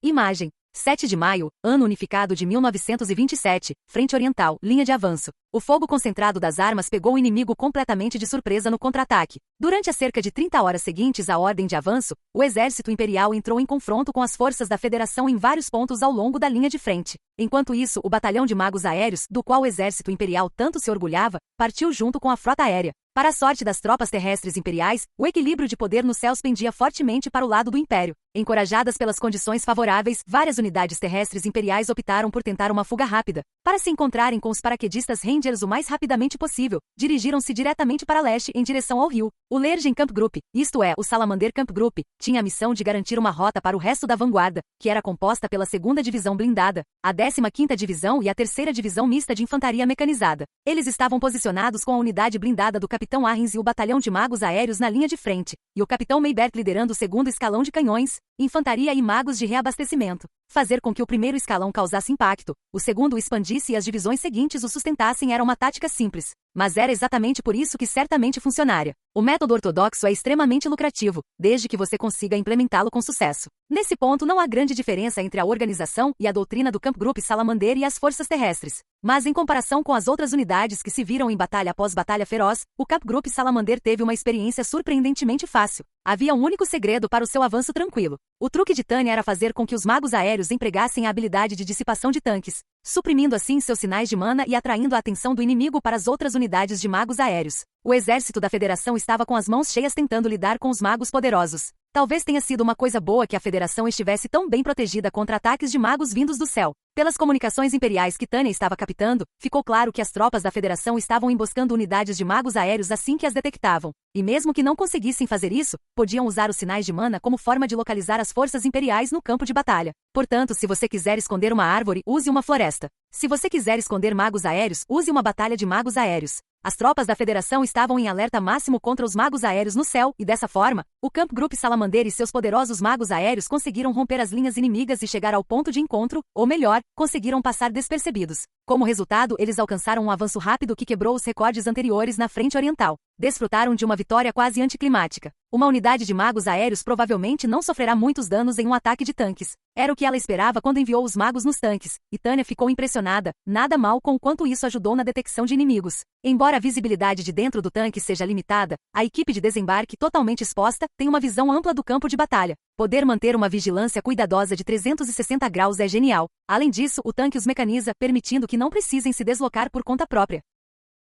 Imagem. 7 de maio, ano unificado de 1927, Frente Oriental, linha de avanço. O fogo concentrado das armas pegou o inimigo completamente de surpresa no contra-ataque. Durante as cerca de 30 horas seguintes à ordem de avanço, o exército imperial entrou em confronto com as forças da Federação em vários pontos ao longo da linha de frente. Enquanto isso, o batalhão de magos aéreos, do qual o exército imperial tanto se orgulhava, partiu junto com a frota aérea. Para a sorte das tropas terrestres imperiais, o equilíbrio de poder nos céus pendia fortemente para o lado do Império. Encorajadas pelas condições favoráveis, várias unidades terrestres imperiais optaram por tentar uma fuga rápida. Para se encontrarem com os paraquedistas Rangers o mais rapidamente possível, dirigiram-se diretamente para leste em direção ao rio. O Legion Camp Group, isto é, o Salamander Camp Group, tinha a missão de garantir uma rota para o resto da vanguarda, que era composta pela 2ª Divisão Blindada, a 15ª Divisão e a 3ª Divisão Mista de Infantaria Mecanizada. Eles estavam posicionados com a unidade blindada do Capitão Arrens e o batalhão de magos aéreos na linha de frente, e o Capitão Maybert liderando o 2º escalão de canhões, infantaria e magos de reabastecimento. Fazer com que o primeiro escalão causasse impacto, o segundo o expandisse e as divisões seguintes o sustentassem era uma tática simples. Mas era exatamente por isso que certamente funcionaria. O método ortodoxo é extremamente lucrativo, desde que você consiga implementá-lo com sucesso. Nesse ponto não há grande diferença entre a organização e a doutrina do Camp Group Salamander e as forças terrestres. Mas em comparação com as outras unidades que se viram em batalha após batalha feroz, o Camp Group Salamander teve uma experiência surpreendentemente fácil. Havia um único segredo para o seu avanço tranquilo. O truque de Tânia era fazer com que os magos aéreos empregassem a habilidade de dissipação de tanques, suprimindo assim seus sinais de mana e atraindo a atenção do inimigo para as outras unidades de magos aéreos. O exército da Federação estava com as mãos cheias tentando lidar com os magos poderosos. Talvez tenha sido uma coisa boa que a Federação estivesse tão bem protegida contra ataques de magos vindos do céu. Pelas comunicações imperiais que Tânia estava captando, ficou claro que as tropas da Federação estavam emboscando unidades de magos aéreos assim que as detectavam. E mesmo que não conseguissem fazer isso, podiam usar os sinais de mana como forma de localizar as forças imperiais no campo de batalha. Portanto, se você quiser esconder uma árvore, use uma floresta. Se você quiser esconder magos aéreos, use uma batalha de magos aéreos. As tropas da Federação estavam em alerta máximo contra os magos aéreos no céu, e dessa forma, o Camp Group Salamander e seus poderosos magos aéreos conseguiram romper as linhas inimigas e chegar ao ponto de encontro, ou melhor, conseguiram passar despercebidos. Como resultado, eles alcançaram um avanço rápido que quebrou os recordes anteriores na frente oriental. Desfrutaram de uma vitória quase anticlimática. Uma unidade de magos aéreos provavelmente não sofrerá muitos danos em um ataque de tanques. Era o que ela esperava quando enviou os magos nos tanques, e Tanya ficou impressionada, nada mal com o quanto isso ajudou na detecção de inimigos. Embora a visibilidade de dentro do tanque seja limitada, a equipe de desembarque totalmente exposta tem uma visão ampla do campo de batalha. Poder manter uma vigilância cuidadosa de 360 graus é genial. Além disso, o tanque os mecaniza, permitindo que não precisem se deslocar por conta própria.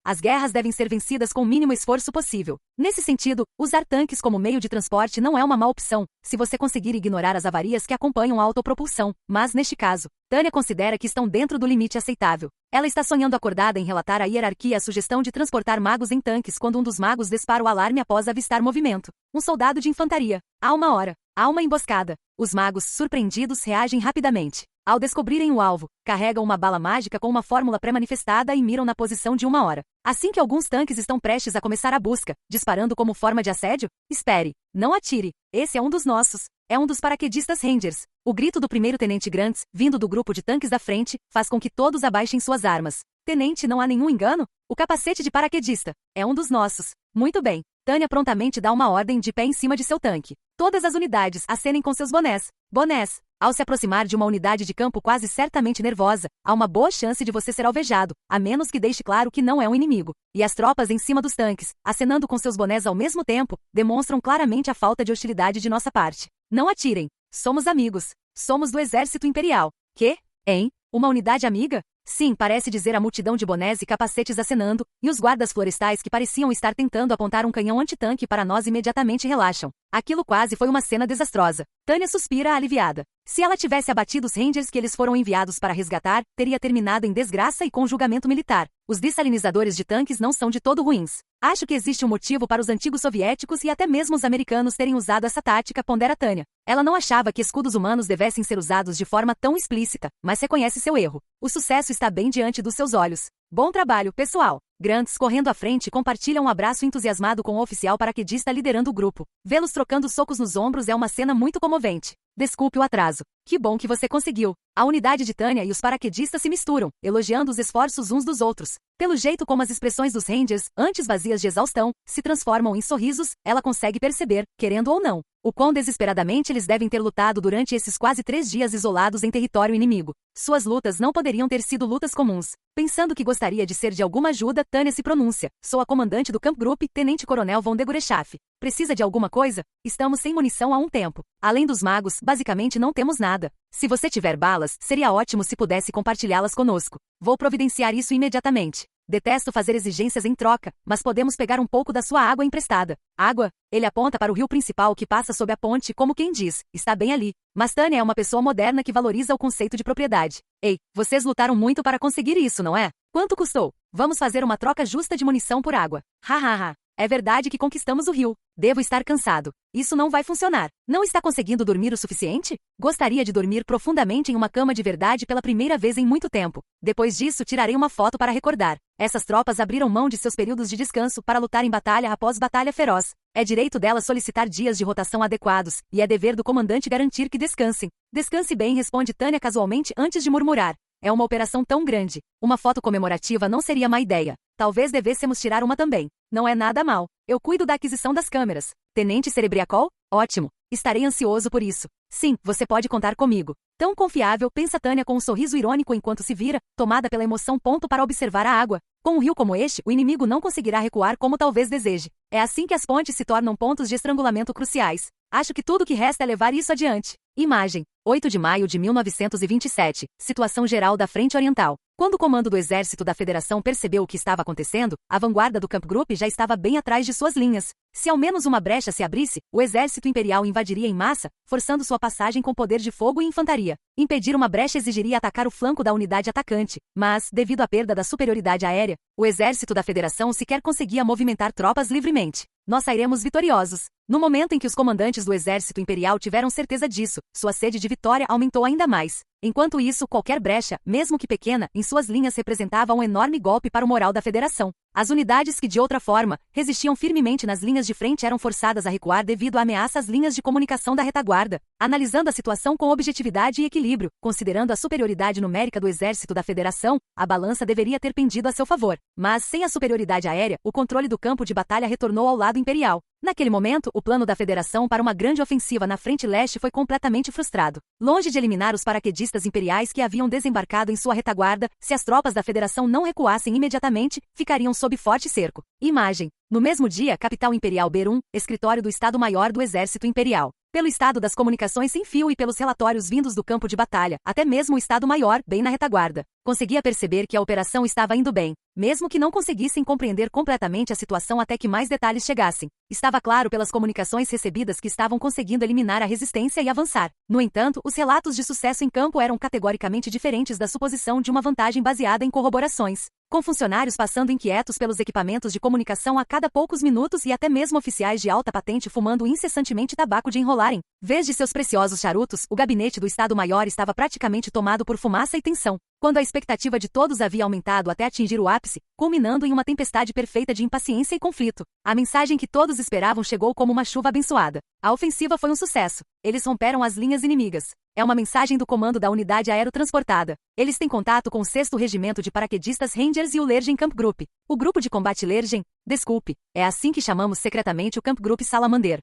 As guerras devem ser vencidas com o mínimo esforço possível. Nesse sentido, usar tanques como meio de transporte não é uma má opção, se você conseguir ignorar as avarias que acompanham a autopropulsão, mas neste caso, Tanya considera que estão dentro do limite aceitável. Ela está sonhando acordada em relatar à hierarquia a sugestão de transportar magos em tanques quando um dos magos dispara o alarme após avistar movimento. Um soldado de infantaria. Há uma hora. Há uma emboscada. Os magos, surpreendidos, reagem rapidamente. Ao descobrirem o alvo, carregam uma bala mágica com uma fórmula pré-manifestada e miram na posição de uma hora. Assim que alguns tanques estão prestes a começar a busca, disparando como forma de assédio, espere, não atire, esse é um dos nossos. É um dos paraquedistas Rangers. O grito do primeiro-tenente Grants, vindo do grupo de tanques da frente, faz com que todos abaixem suas armas. Tenente, não há nenhum engano? O capacete de paraquedista. É um dos nossos. Muito bem. Tanya prontamente dá uma ordem de pé em cima de seu tanque. Todas as unidades acenem com seus bonés. Bonés. Ao se aproximar de uma unidade de campo quase certamente nervosa, há uma boa chance de você ser alvejado, a menos que deixe claro que não é um inimigo. E as tropas em cima dos tanques, acenando com seus bonés ao mesmo tempo, demonstram claramente a falta de hostilidade de nossa parte. Não atirem. Somos amigos. Somos do Exército Imperial. Que? Hein? Uma unidade amiga? Sim, parece dizer a multidão de bonés e capacetes acenando, e os guardas florestais que pareciam estar tentando apontar um canhão antitanque para nós imediatamente relaxam. Aquilo quase foi uma cena desastrosa. Tanya suspira aliviada. Se ela tivesse abatido os Rangers que eles foram enviados para resgatar, teria terminado em desgraça e com julgamento militar. Os dessalinizadores de tanques não são de todo ruins. Acho que existe um motivo para os antigos soviéticos e até mesmo os americanos terem usado essa tática, pondera Tanya. Ela não achava que escudos humanos devessem ser usados de forma tão explícita, mas reconhece seu erro. O sucesso está bem diante dos seus olhos. Bom trabalho, pessoal. Grants, correndo à frente, compartilha um abraço entusiasmado com o oficial paraquedista liderando o grupo. Vê-los trocando socos nos ombros é uma cena muito comovente. Desculpe o atraso. Que bom que você conseguiu. A unidade de Tanya e os paraquedistas se misturam, elogiando os esforços uns dos outros. Pelo jeito como as expressões dos Rangers, antes vazias de exaustão, se transformam em sorrisos, ela consegue perceber, querendo ou não, o quão desesperadamente eles devem ter lutado durante esses quase 3 dias isolados em território inimigo. Suas lutas não poderiam ter sido lutas comuns. Pensando que gostaria de ser de alguma ajuda, Tanya se pronuncia. Sou a comandante do Camp Group, Tenente Coronel von de Gurechaff. Precisa de alguma coisa? Estamos sem munição há um tempo. Além dos magos, basicamente não temos nada. Se você tiver balas, seria ótimo se pudesse compartilhá-las conosco. Vou providenciar isso imediatamente. Detesto fazer exigências em troca, mas podemos pegar um pouco da sua água emprestada. Água? Ele aponta para o rio principal que passa sob a ponte como quem diz, está bem ali. Mas Tanya é uma pessoa moderna que valoriza o conceito de propriedade. Ei, vocês lutaram muito para conseguir isso, não é? Quanto custou? Vamos fazer uma troca justa de munição por água. Hahaha. É verdade que conquistamos o rio. Devo estar cansado. Isso não vai funcionar. Não está conseguindo dormir o suficiente? Gostaria de dormir profundamente em uma cama de verdade pela primeira vez em muito tempo. Depois disso, tirarei uma foto para recordar. Essas tropas abriram mão de seus períodos de descanso para lutar em batalha após batalha feroz. É direito delas solicitar dias de rotação adequados, e é dever do comandante garantir que descansem. Descanse bem, responde Tanya casualmente antes de murmurar. É uma operação tão grande. Uma foto comemorativa não seria má ideia. Talvez devêssemos tirar uma também. Não é nada mal. Eu cuido da aquisição das câmeras. Tenente Cerebriacol? Ótimo. Estarei ansioso por isso. Sim, você pode contar comigo. Tão confiável, pensa Tanya com um sorriso irônico enquanto se vira, tomada pela emoção para observar a água. Com um rio como este, o inimigo não conseguirá recuar como talvez deseje. É assim que as pontes se tornam pontos de estrangulamento cruciais. Acho que tudo o que resta é levar isso adiante. Imagem. 8 de maio de 1927. Situação geral da Frente Oriental. Quando o comando do Exército da Federação percebeu o que estava acontecendo, a vanguarda do Camp Group já estava bem atrás de suas linhas. Se ao menos uma brecha se abrisse, o Exército Imperial invadiria em massa, forçando sua passagem com poder de fogo e infantaria. Impedir uma brecha exigiria atacar o flanco da unidade atacante, mas, devido à perda da superioridade aérea, o Exército da Federação sequer conseguia movimentar tropas livremente. nós sairemos vitoriosos. No momento em que os comandantes do exército imperial tiveram certeza disso, sua sede de vitória aumentou ainda mais. Enquanto isso, qualquer brecha, mesmo que pequena, em suas linhas representava um enorme golpe para o moral da Federação. As unidades que, de outra forma, resistiam firmemente nas linhas de frente eram forçadas a recuar devido à ameaça às linhas de comunicação da retaguarda. Analisando a situação com objetividade e equilíbrio, considerando a superioridade numérica do exército da Federação, a balança deveria ter pendido a seu favor. Mas, sem a superioridade aérea, o controle do campo de batalha retornou ao lado imperial. Naquele momento, o plano da Federação para uma grande ofensiva na frente leste foi completamente frustrado. Longe de eliminar os paraquedistas imperiais que haviam desembarcado em sua retaguarda, se as tropas da Federação não recuassem imediatamente, ficariam sob forte cerco. Imagem. No mesmo dia, Capital Imperial Berum, escritório do Estado-Maior do Exército Imperial. Pelo estado das comunicações sem fio e pelos relatórios vindos do campo de batalha, até mesmo o Estado-Maior, bem na retaguarda, conseguia perceber que a operação estava indo bem, mesmo que não conseguissem compreender completamente a situação até que mais detalhes chegassem. Estava claro pelas comunicações recebidas que estavam conseguindo eliminar a resistência e avançar. No entanto, os relatos de sucesso em campo eram categoricamente diferentes da suposição de uma vantagem baseada em corroborações. Com funcionários passando inquietos pelos equipamentos de comunicação a cada poucos minutos e até mesmo oficiais de alta patente fumando incessantemente tabaco de enrolarem. Vez de seus preciosos charutos, o gabinete do Estado-Maior estava praticamente tomado por fumaça e tensão. Quando a expectativa de todos havia aumentado até atingir o ápice, culminando em uma tempestade perfeita de impaciência e conflito, a mensagem que todos esperavam chegou como uma chuva abençoada. A ofensiva foi um sucesso. Eles romperam as linhas inimigas. É uma mensagem do comando da unidade aerotransportada. Eles têm contato com o 6º Regimento de Paraquedistas Rangers e o Lergen Camp Group. O grupo de combate Lergen, desculpe, é assim que chamamos secretamente o Camp Group Salamander.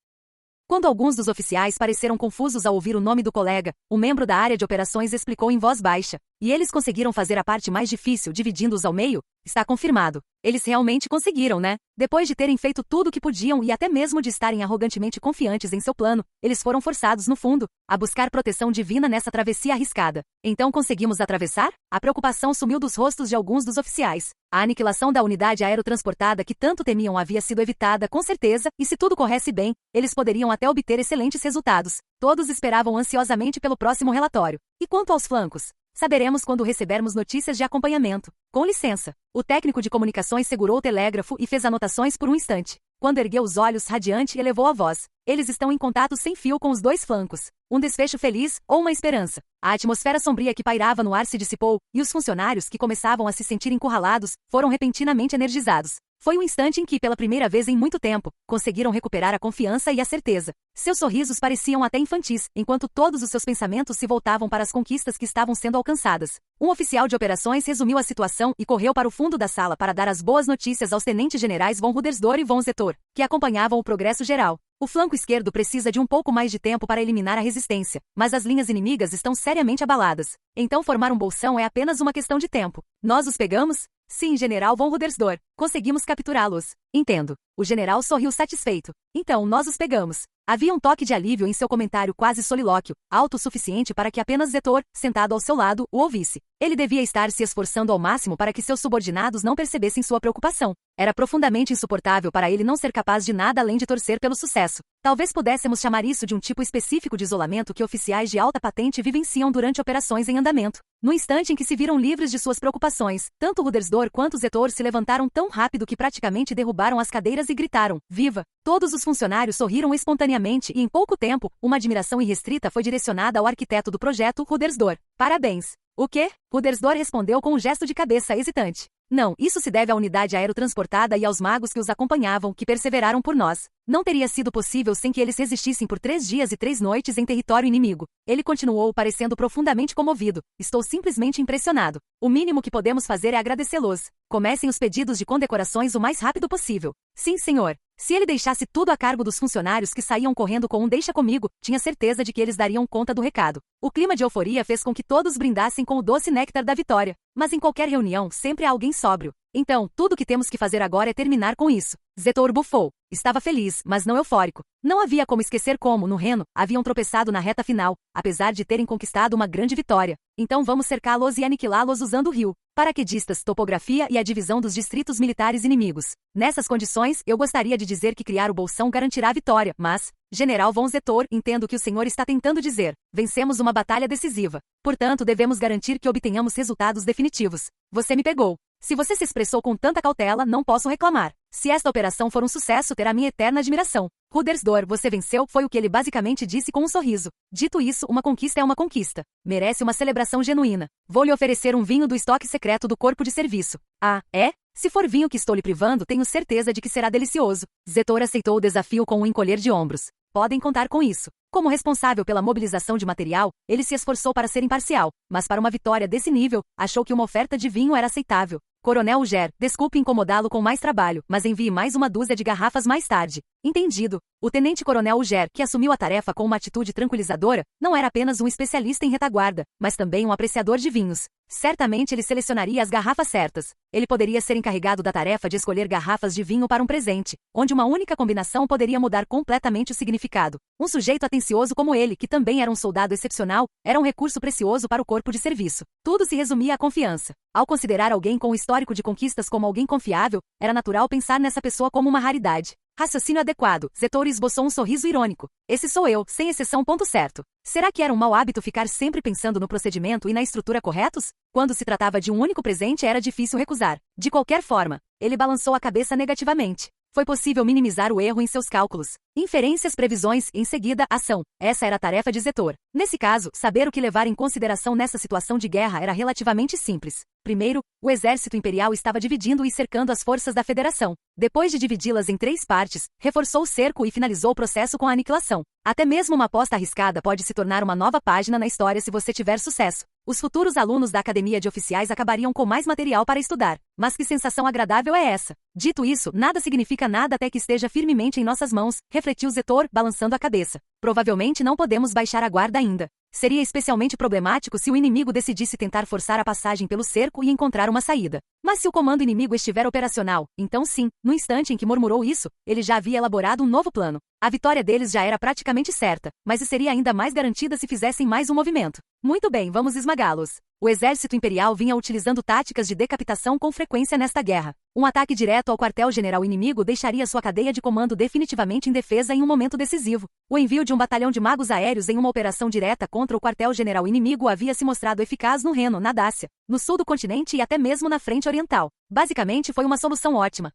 Quando alguns dos oficiais pareceram confusos ao ouvir o nome do colega, um membro da área de operações explicou em voz baixa. E eles conseguiram fazer a parte mais difícil, dividindo-os ao meio? Está confirmado. Eles realmente conseguiram, né? Depois de terem feito tudo o que podiam e até mesmo de estarem arrogantemente confiantes em seu plano, eles foram forçados, no fundo, a buscar proteção divina nessa travessia arriscada. Então conseguimos atravessar? A preocupação sumiu dos rostos de alguns dos oficiais. A aniquilação da unidade aerotransportada que tanto temiam havia sido evitada com certeza, e se tudo corresse bem, eles poderiam até obter excelentes resultados. Todos esperavam ansiosamente pelo próximo relatório. E quanto aos flancos? Saberemos quando recebermos notícias de acompanhamento. Com licença. O técnico de comunicações segurou o telégrafo e fez anotações por um instante. Quando ergueu os olhos radiante, elevou a voz. Eles estão em contato sem fio com os dois flancos. Um desfecho feliz ou uma esperança. A atmosfera sombria que pairava no ar se dissipou, e os funcionários que começavam a se sentir encurralados foram repentinamente energizados. Foi um instante em que, pela primeira vez em muito tempo, conseguiram recuperar a confiança e a certeza. Seus sorrisos pareciam até infantis, enquanto todos os seus pensamentos se voltavam para as conquistas que estavam sendo alcançadas. Um oficial de operações resumiu a situação e correu para o fundo da sala para dar as boas notícias aos tenentes-generais von Rudersdorf e von Zetor, que acompanhavam o progresso geral. O flanco esquerdo precisa de um pouco mais de tempo para eliminar a resistência, mas as linhas inimigas estão seriamente abaladas. Então formar um bolsão é apenas uma questão de tempo. Nós os pegamos? Sim, General von Rudersdorf. Conseguimos capturá-los. Entendo. O general sorriu satisfeito. Então, nós os pegamos. Havia um toque de alívio em seu comentário quase solilóquio, alto o suficiente para que apenas Zetor, sentado ao seu lado, o ouvisse. Ele devia estar se esforçando ao máximo para que seus subordinados não percebessem sua preocupação. Era profundamente insuportável para ele não ser capaz de nada além de torcer pelo sucesso. Talvez pudéssemos chamar isso de um tipo específico de isolamento que oficiais de alta patente vivenciam durante operações em andamento. No instante em que se viram livres de suas preocupações, tanto Rudersdorf quanto Zetor se levantaram tão rápido que praticamente derrubaram as cadeiras e gritaram: "Viva!". Todos os funcionários sorriram espontaneamente e, em pouco tempo, uma admiração irrestrita foi direcionada ao arquiteto do projeto, Rudersdorf. "Parabéns!". "O quê?", Rudersdorf respondeu com um gesto de cabeça hesitante. "Não, isso se deve à unidade aerotransportada e aos magos que os acompanhavam, que perseveraram por nós. Não teria sido possível sem que eles resistissem por 3 dias e 3 noites em território inimigo". Ele continuou, parecendo profundamente comovido. "Estou simplesmente impressionado. O mínimo que podemos fazer é agradecê-los. Comecem os pedidos de condecorações o mais rápido possível". "Sim, senhor". Se ele deixasse tudo a cargo dos funcionários que saíam correndo com um "deixa comigo", tinha certeza de que eles dariam conta do recado. O clima de euforia fez com que todos brindassem com o doce néctar da vitória. Mas em qualquer reunião, sempre há alguém sóbrio. "Então, tudo o que temos que fazer agora é terminar com isso". Zetor bufou. Estava feliz, mas não eufórico. Não havia como esquecer como, no Reno, haviam tropeçado na reta final, apesar de terem conquistado uma grande vitória. "Então vamos cercá-los e aniquilá-los usando o rio, paraquedistas, topografia e a divisão dos distritos militares inimigos. Nessas condições, eu gostaria de dizer que criar o bolsão garantirá a vitória, mas, General von Zetor, entendo o que o senhor está tentando dizer. Vencemos uma batalha decisiva. Portanto, devemos garantir que obtenhamos resultados definitivos. Você me pegou. Se você se expressou com tanta cautela, não posso reclamar. Se esta operação for um sucesso, terá minha eterna admiração. Rudersdor, você venceu, foi o que ele basicamente disse com um sorriso. Dito isso, uma conquista é uma conquista. Merece uma celebração genuína. Vou lhe oferecer um vinho do estoque secreto do corpo de serviço. Ah, é? Se for vinho que estou lhe privando, tenho certeza de que será delicioso. Zetor aceitou o desafio com um encolher de ombros. Podem contar com isso. Como responsável pela mobilização de material, ele se esforçou para ser imparcial, mas para uma vitória desse nível, achou que uma oferta de vinho era aceitável. Coronel Uger, desculpe incomodá-lo com mais trabalho, mas envie mais uma dúzia de garrafas mais tarde. Entendido. O tenente-coronel Uger, que assumiu a tarefa com uma atitude tranquilizadora, não era apenas um especialista em retaguarda, mas também um apreciador de vinhos. Certamente ele selecionaria as garrafas certas. Ele poderia ser encarregado da tarefa de escolher garrafas de vinho para um presente, onde uma única combinação poderia mudar completamente o significado. Um sujeito atencioso como ele, que também era um soldado excepcional, era um recurso precioso para o corpo de serviço. Tudo se resumia à confiança. Ao considerar alguém com um histórico de conquistas como alguém confiável, era natural pensar nessa pessoa como uma raridade. Raciocínio adequado. Zetor esboçou um sorriso irônico. Esse sou eu, sem exceção, ponto certo. Será que era um mau hábito ficar sempre pensando no procedimento e na estrutura corretos? Quando se tratava de um único presente, era difícil recusar. De qualquer forma, ele balançou a cabeça negativamente. Foi possível minimizar o erro em seus cálculos. Inferências, previsões, em seguida, ação. Essa era a tarefa de Zetor. Nesse caso, saber o que levar em consideração nessa situação de guerra era relativamente simples. Primeiro, o exército imperial estava dividindo e cercando as forças da Federação. Depois de dividi-las em 3 partes, reforçou o cerco e finalizou o processo com a aniquilação. Até mesmo uma aposta arriscada pode se tornar uma nova página na história se você tiver sucesso. Os futuros alunos da Academia de Oficiais acabariam com mais material para estudar. Mas que sensação agradável é essa? Dito isso, nada significa nada até que esteja firmemente em nossas mãos, refletiu Zetor, balançando a cabeça. Provavelmente não podemos baixar a guarda ainda. Seria especialmente problemático se o inimigo decidisse tentar forçar a passagem pelo cerco e encontrar uma saída. Mas se o comando inimigo estiver operacional, então sim, no instante em que murmurou isso, ele já havia elaborado um novo plano. A vitória deles já era praticamente certa, mas seria ainda mais garantida se fizessem mais um movimento. Muito bem, vamos esmagá-los. O exército imperial vinha utilizando táticas de decapitação com frequência nesta guerra. Um ataque direto ao quartel-general inimigo deixaria sua cadeia de comando definitivamente indefesa em um momento decisivo. O envio de um batalhão de magos aéreos em uma operação direta contra o quartel-general inimigo havia se mostrado eficaz no Reno, na Dácia, no sul do continente e até mesmo na frente oriental. Basicamente foi uma solução ótima.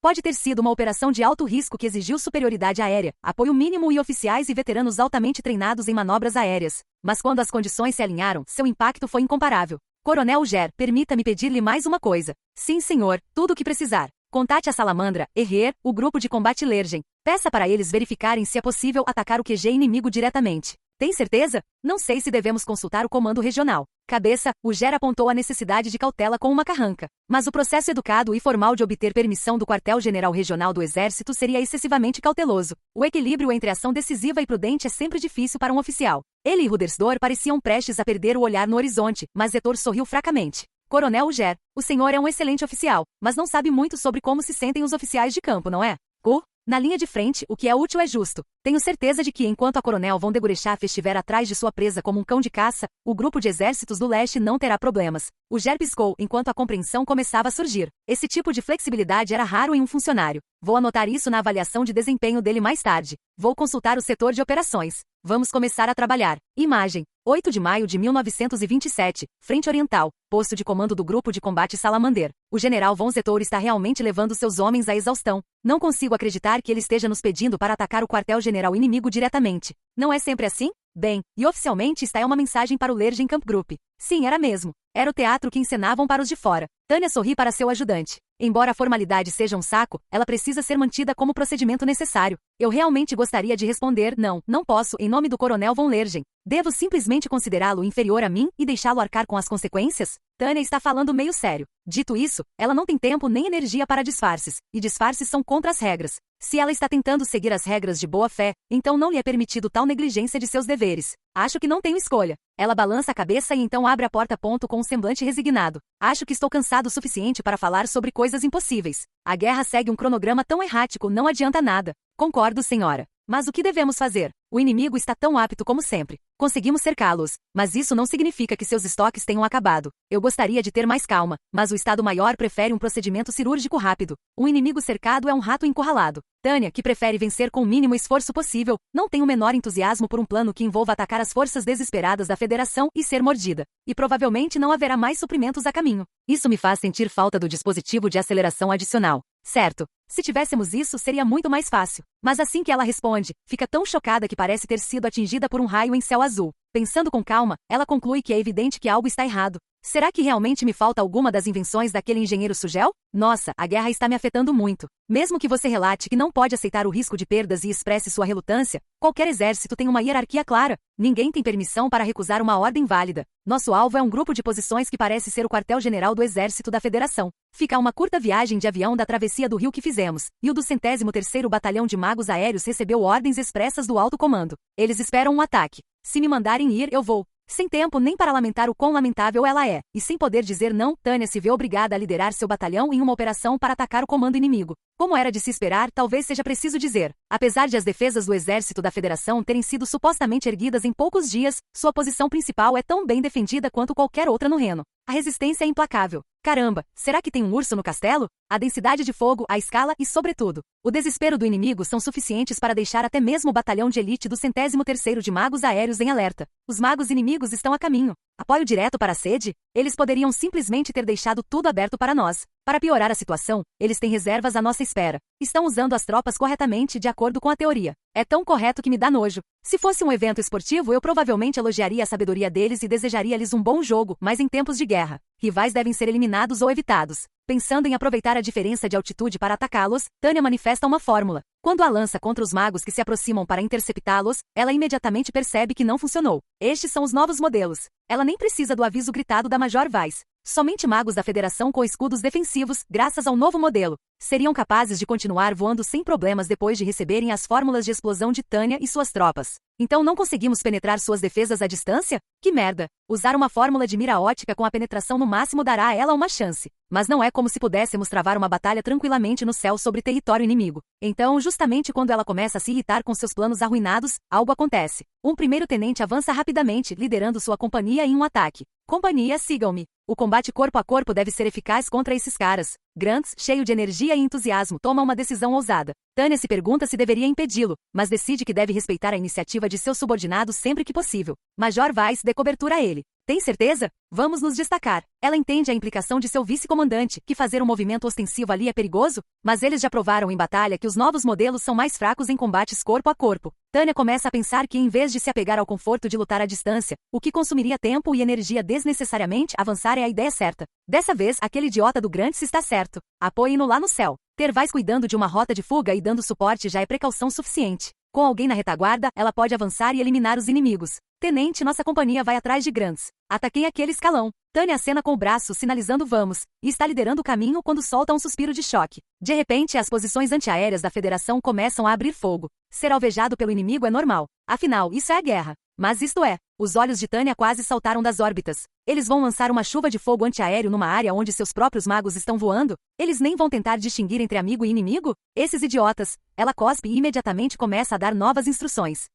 Pode ter sido uma operação de alto risco que exigiu superioridade aérea, apoio mínimo e oficiais e veteranos altamente treinados em manobras aéreas. Mas quando as condições se alinharam, seu impacto foi incomparável. Coronel Uger, permita-me pedir-lhe mais uma coisa. Sim, senhor, tudo o que precisar. Contate a Salamandra, Herrer, o grupo de combate Lergen. Peça para eles verificarem se é possível atacar o QG inimigo diretamente. Tem certeza? Não sei se devemos consultar o comando regional. Cabeça, Uger apontou a necessidade de cautela com uma carranca. Mas o processo educado e formal de obter permissão do quartel-general regional do Exército seria excessivamente cauteloso. O equilíbrio entre ação decisiva e prudente é sempre difícil para um oficial. Ele e Rudersdor pareciam prestes a perder o olhar no horizonte, mas Zetor sorriu fracamente. Coronel Uger, o senhor é um excelente oficial, mas não sabe muito sobre como se sentem os oficiais de campo, não é? Na linha de frente, o que é útil é justo. Tenho certeza de que enquanto a coronel von de Gurechaf estiver atrás de sua presa como um cão de caça, o grupo de exércitos do leste não terá problemas. O Ger piscou enquanto a compreensão começava a surgir. Esse tipo de flexibilidade era raro em um funcionário. Vou anotar isso na avaliação de desempenho dele mais tarde. Vou consultar o setor de operações. Vamos começar a trabalhar. Imagem. 8 de maio de 1927, Frente Oriental, posto de comando do Grupo de Combate Salamander. O general von Zetor está realmente levando seus homens à exaustão. Não consigo acreditar que ele esteja nos pedindo para atacar o quartel-general inimigo diretamente. Não é sempre assim? Bem, e oficialmente esta é uma mensagem para o Lergen Kampfgruppe. Sim, era mesmo. Era o teatro que encenavam para os de fora. Tânia sorri para seu ajudante. Embora a formalidade seja um saco, ela precisa ser mantida como procedimento necessário. Eu realmente gostaria de responder, não posso, em nome do coronel von Lergen. Devo simplesmente considerá-lo inferior a mim e deixá-lo arcar com as consequências? Tânia está falando meio sério. Dito isso, ela não tem tempo nem energia para disfarces, e disfarces são contra as regras. Se ela está tentando seguir as regras de boa fé, então não lhe é permitido tal negligência de seus deveres. Acho que não tenho escolha. Ela balança a cabeça e então abre a porta com um semblante resignado. Acho que estou cansado o suficiente para falar sobre coisas impossíveis. A guerra segue um cronograma tão errático, não adianta nada. Concordo, senhora. Mas o que devemos fazer? O inimigo está tão apto como sempre. Conseguimos cercá-los, mas isso não significa que seus estoques tenham acabado. Eu gostaria de ter mais calma, mas o Estado-Maior prefere um procedimento cirúrgico rápido. Um inimigo cercado é um rato encurralado. Tânia, que prefere vencer com o mínimo esforço possível, não tem o menor entusiasmo por um plano que envolva atacar as forças desesperadas da Federação e ser mordida. E provavelmente não haverá mais suprimentos a caminho. Isso me faz sentir falta do dispositivo de aceleração adicional. Certo, se tivéssemos isso seria muito mais fácil. Mas assim que ela responde, fica tão chocada que parece ter sido atingida por um raio em céu azul. Pensando com calma, ela conclui que é evidente que algo está errado. Será que realmente me falta alguma das invenções daquele engenheiro Sugel? Nossa, a guerra está me afetando muito. Mesmo que você relate que não pode aceitar o risco de perdas e expresse sua relutância, qualquer exército tem uma hierarquia clara. Ninguém tem permissão para recusar uma ordem válida. Nosso alvo é um grupo de posições que parece ser o quartel-general do Exército da Federação. Fica a uma curta viagem de avião da travessia do rio que fizemos, e o do 113º Batalhão de Magos Aéreos recebeu ordens expressas do alto comando. Eles esperam um ataque. Se me mandarem ir, eu vou. Sem tempo nem para lamentar o quão lamentável ela é, e sem poder dizer não, Tânia se vê obrigada a liderar seu batalhão em uma operação para atacar o comando inimigo. Como era de se esperar, talvez seja preciso dizer. Apesar de as defesas do Exército da Federação terem sido supostamente erguidas em poucos dias, sua posição principal é tão bem defendida quanto qualquer outra no Reno. A resistência é implacável. Caramba, será que tem um urso no castelo? A densidade de fogo, a escala e, sobretudo, o desespero do inimigo são suficientes para deixar até mesmo o batalhão de elite do 113º de magos aéreos em alerta. Os magos inimigos estão a caminho. Apoio direto para a sede? Eles poderiam simplesmente ter deixado tudo aberto para nós. Para piorar a situação, eles têm reservas à nossa espera. Estão usando as tropas corretamente de acordo com a teoria. É tão correto que me dá nojo. Se fosse um evento esportivo, eu provavelmente elogiaria a sabedoria deles e desejaria-lhes um bom jogo, mas em tempos de guerra, rivais devem ser eliminados ou evitados. Pensando em aproveitar a diferença de altitude para atacá-los, Tânia manifesta uma fórmula. Quando a lança contra os magos que se aproximam para interceptá-los, ela imediatamente percebe que não funcionou. Estes são os novos modelos. Ela nem precisa do aviso gritado da Major Weiss. Somente magos da Federação com escudos defensivos, graças ao novo modelo, seriam capazes de continuar voando sem problemas depois de receberem as fórmulas de explosão de Tânia e suas tropas. Então não conseguimos penetrar suas defesas à distância? Que merda! Usar uma fórmula de mira ótica com a penetração no máximo dará a ela uma chance. Mas não é como se pudéssemos travar uma batalha tranquilamente no céu sobre território inimigo. Então, justamente quando ela começa a se irritar com seus planos arruinados, algo acontece. Um primeiro-tenente avança rapidamente, liderando sua companhia em um ataque. Companhia, sigam-me. O combate corpo a corpo deve ser eficaz contra esses caras. Grants, cheio de energia e entusiasmo, toma uma decisão ousada. Tânia se pergunta se deveria impedi-lo, mas decide que deve respeitar a iniciativa de seus subordinados sempre que possível. Major Weiss dê cobertura a ele. Tem certeza? Vamos nos destacar. Ela entende a implicação de seu vice-comandante, que fazer um movimento ostensivo ali é perigoso, mas eles já provaram em batalha que os novos modelos são mais fracos em combates corpo a corpo. Tânia começa a pensar que em vez de se apegar ao conforto de lutar à distância, o que consumiria tempo e energia desnecessariamente, avançar é a ideia certa. Dessa vez, aquele idiota do Grants está certo. Apoie-no lá no céu. Ter Weiss cuidando de uma rota de fuga e dando suporte já é precaução suficiente. Com alguém na retaguarda, ela pode avançar e eliminar os inimigos. Tenente, nossa companhia vai atrás de Grants. Ataquem aquele escalão. Tânia acena com o braço, sinalizando vamos, e está liderando o caminho quando solta um suspiro de choque. De repente, as posições antiaéreas da Federação começam a abrir fogo. Ser alvejado pelo inimigo é normal. Afinal, isso é a guerra. Mas isto é, os olhos de Tânia quase saltaram das órbitas. Eles vão lançar uma chuva de fogo antiaéreo numa área onde seus próprios magos estão voando? Eles nem vão tentar distinguir entre amigo e inimigo? Esses idiotas! Ela cospe e imediatamente começa a dar novas instruções.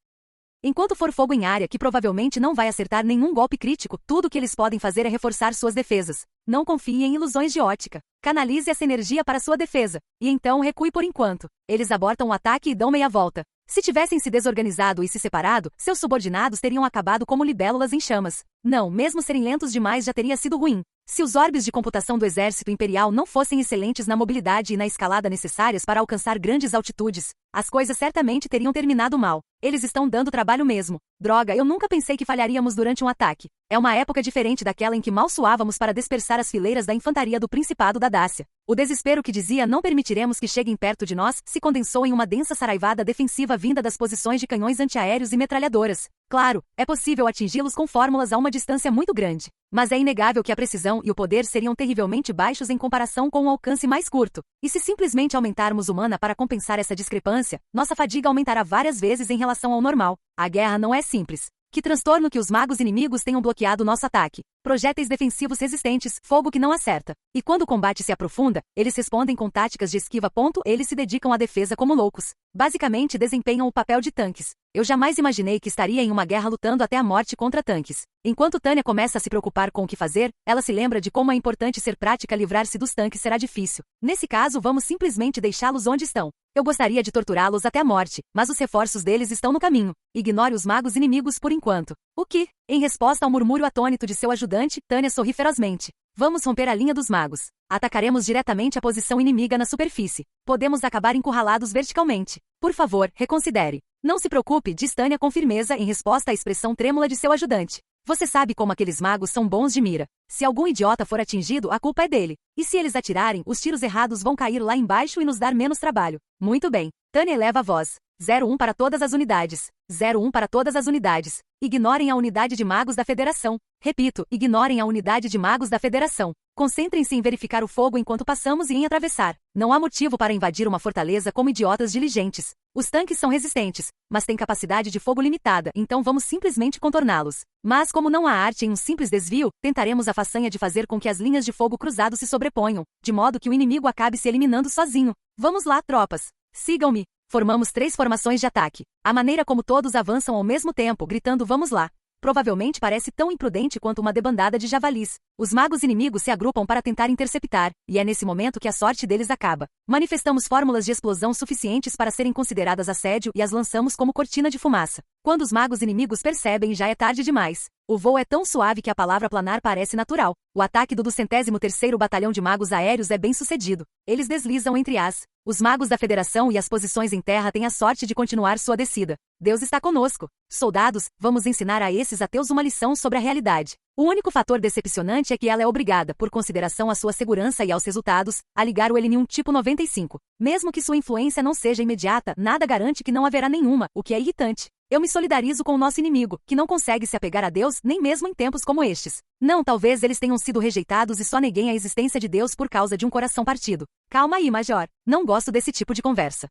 Enquanto for fogo em área que provavelmente não vai acertar nenhum golpe crítico, tudo o que eles podem fazer é reforçar suas defesas. Não confie em ilusões de ótica. Canalize essa energia para sua defesa. E então recue por enquanto. Eles abortam o ataque e dão meia volta. Se tivessem se desorganizado e se separado, seus subordinados teriam acabado como libélulas em chamas. Não, mesmo serem lentos demais já teria sido ruim. Se os orbes de computação do Exército Imperial não fossem excelentes na mobilidade e na escalada necessárias para alcançar grandes altitudes, as coisas certamente teriam terminado mal. Eles estão dando trabalho mesmo. Droga, eu nunca pensei que falharíamos durante um ataque. É uma época diferente daquela em que mal suávamos para dispersar as fileiras da infantaria do Principado da Dácia. O desespero que dizia não permitiremos que cheguem perto de nós se condensou em uma densa saraivada defensiva vinda das posições de canhões antiaéreos e metralhadoras. Claro, é possível atingi-los com fórmulas a uma distância muito grande. Mas é inegável que a precisão e o poder seriam terrivelmente baixos em comparação com um alcance mais curto. E se simplesmente aumentarmos o mana para compensar essa discrepância, nossa fadiga aumentará várias vezes em relação ao normal. A guerra não é simples. Que transtorno que os magos inimigos tenham bloqueado nosso ataque. projéteis defensivos resistentes, fogo que não acerta. E quando o combate se aprofunda, eles respondem com táticas de esquiva. Eles se dedicam à defesa como loucos. Basicamente desempenham o papel de tanques. Eu jamais imaginei que estaria em uma guerra lutando até a morte contra tanques. Enquanto Tanya começa a se preocupar com o que fazer, ela se lembra de como é importante ser prática. Livrar-se dos tanques será difícil. Nesse caso, vamos simplesmente deixá-los onde estão. Eu gostaria de torturá-los até a morte, mas os reforços deles estão no caminho. Ignore os magos inimigos por enquanto. O que? Em resposta ao murmúrio atônito de seu ajudante, Tanya sorri ferozmente. Vamos romper a linha dos magos. Atacaremos diretamente a posição inimiga na superfície. Podemos acabar encurralados verticalmente. Por favor, reconsidere. Não se preocupe, diz Tanya com firmeza em resposta à expressão trêmula de seu ajudante. Você sabe como aqueles magos são bons de mira. Se algum idiota for atingido, a culpa é dele. E se eles atirarem, os tiros errados vão cair lá embaixo e nos dar menos trabalho. Muito bem. Tanya eleva a voz. 01 para todas as unidades. 01 para todas as unidades. Ignorem a unidade de magos da Federação. Repito, ignorem a unidade de magos da Federação. Concentrem-se em verificar o fogo enquanto passamos e em atravessar. Não há motivo para invadir uma fortaleza como idiotas diligentes. Os tanques são resistentes, mas têm capacidade de fogo limitada, então vamos simplesmente contorná-los. Mas como não há arte em um simples desvio, tentaremos a façanha de fazer com que as linhas de fogo cruzado se sobreponham, de modo que o inimigo acabe se eliminando sozinho. Vamos lá, tropas. Sigam-me. Formamos 3 formações de ataque. A maneira como todos avançam ao mesmo tempo, gritando vamos lá. Provavelmente parece tão imprudente quanto uma debandada de javalis. Os magos inimigos se agrupam para tentar interceptar, e é nesse momento que a sorte deles acaba. Manifestamos fórmulas de explosão suficientes para serem consideradas assédio e as lançamos como cortina de fumaça. Quando os magos inimigos percebem, já é tarde demais. O voo é tão suave que a palavra planar parece natural. O ataque do 203º Batalhão de Magos Aéreos é bem sucedido. Eles deslizam entre os magos da Federação e as posições em terra têm a sorte de continuar sua descida. Deus está conosco. Soldados, vamos ensinar a esses ateus uma lição sobre a realidade. O único fator decepcionante é que ela é obrigada, por consideração à sua segurança e aos resultados, a ligar o Elinium tipo 95. Mesmo que sua influência não seja imediata, nada garante que não haverá nenhuma, o que é irritante. Eu me solidarizo com o nosso inimigo, que não consegue se apegar a Deus nem mesmo em tempos como estes. Não, talvez eles tenham sido rejeitados e só neguem a existência de Deus por causa de um coração partido. Calma aí, Major. Não gosto desse tipo de conversa.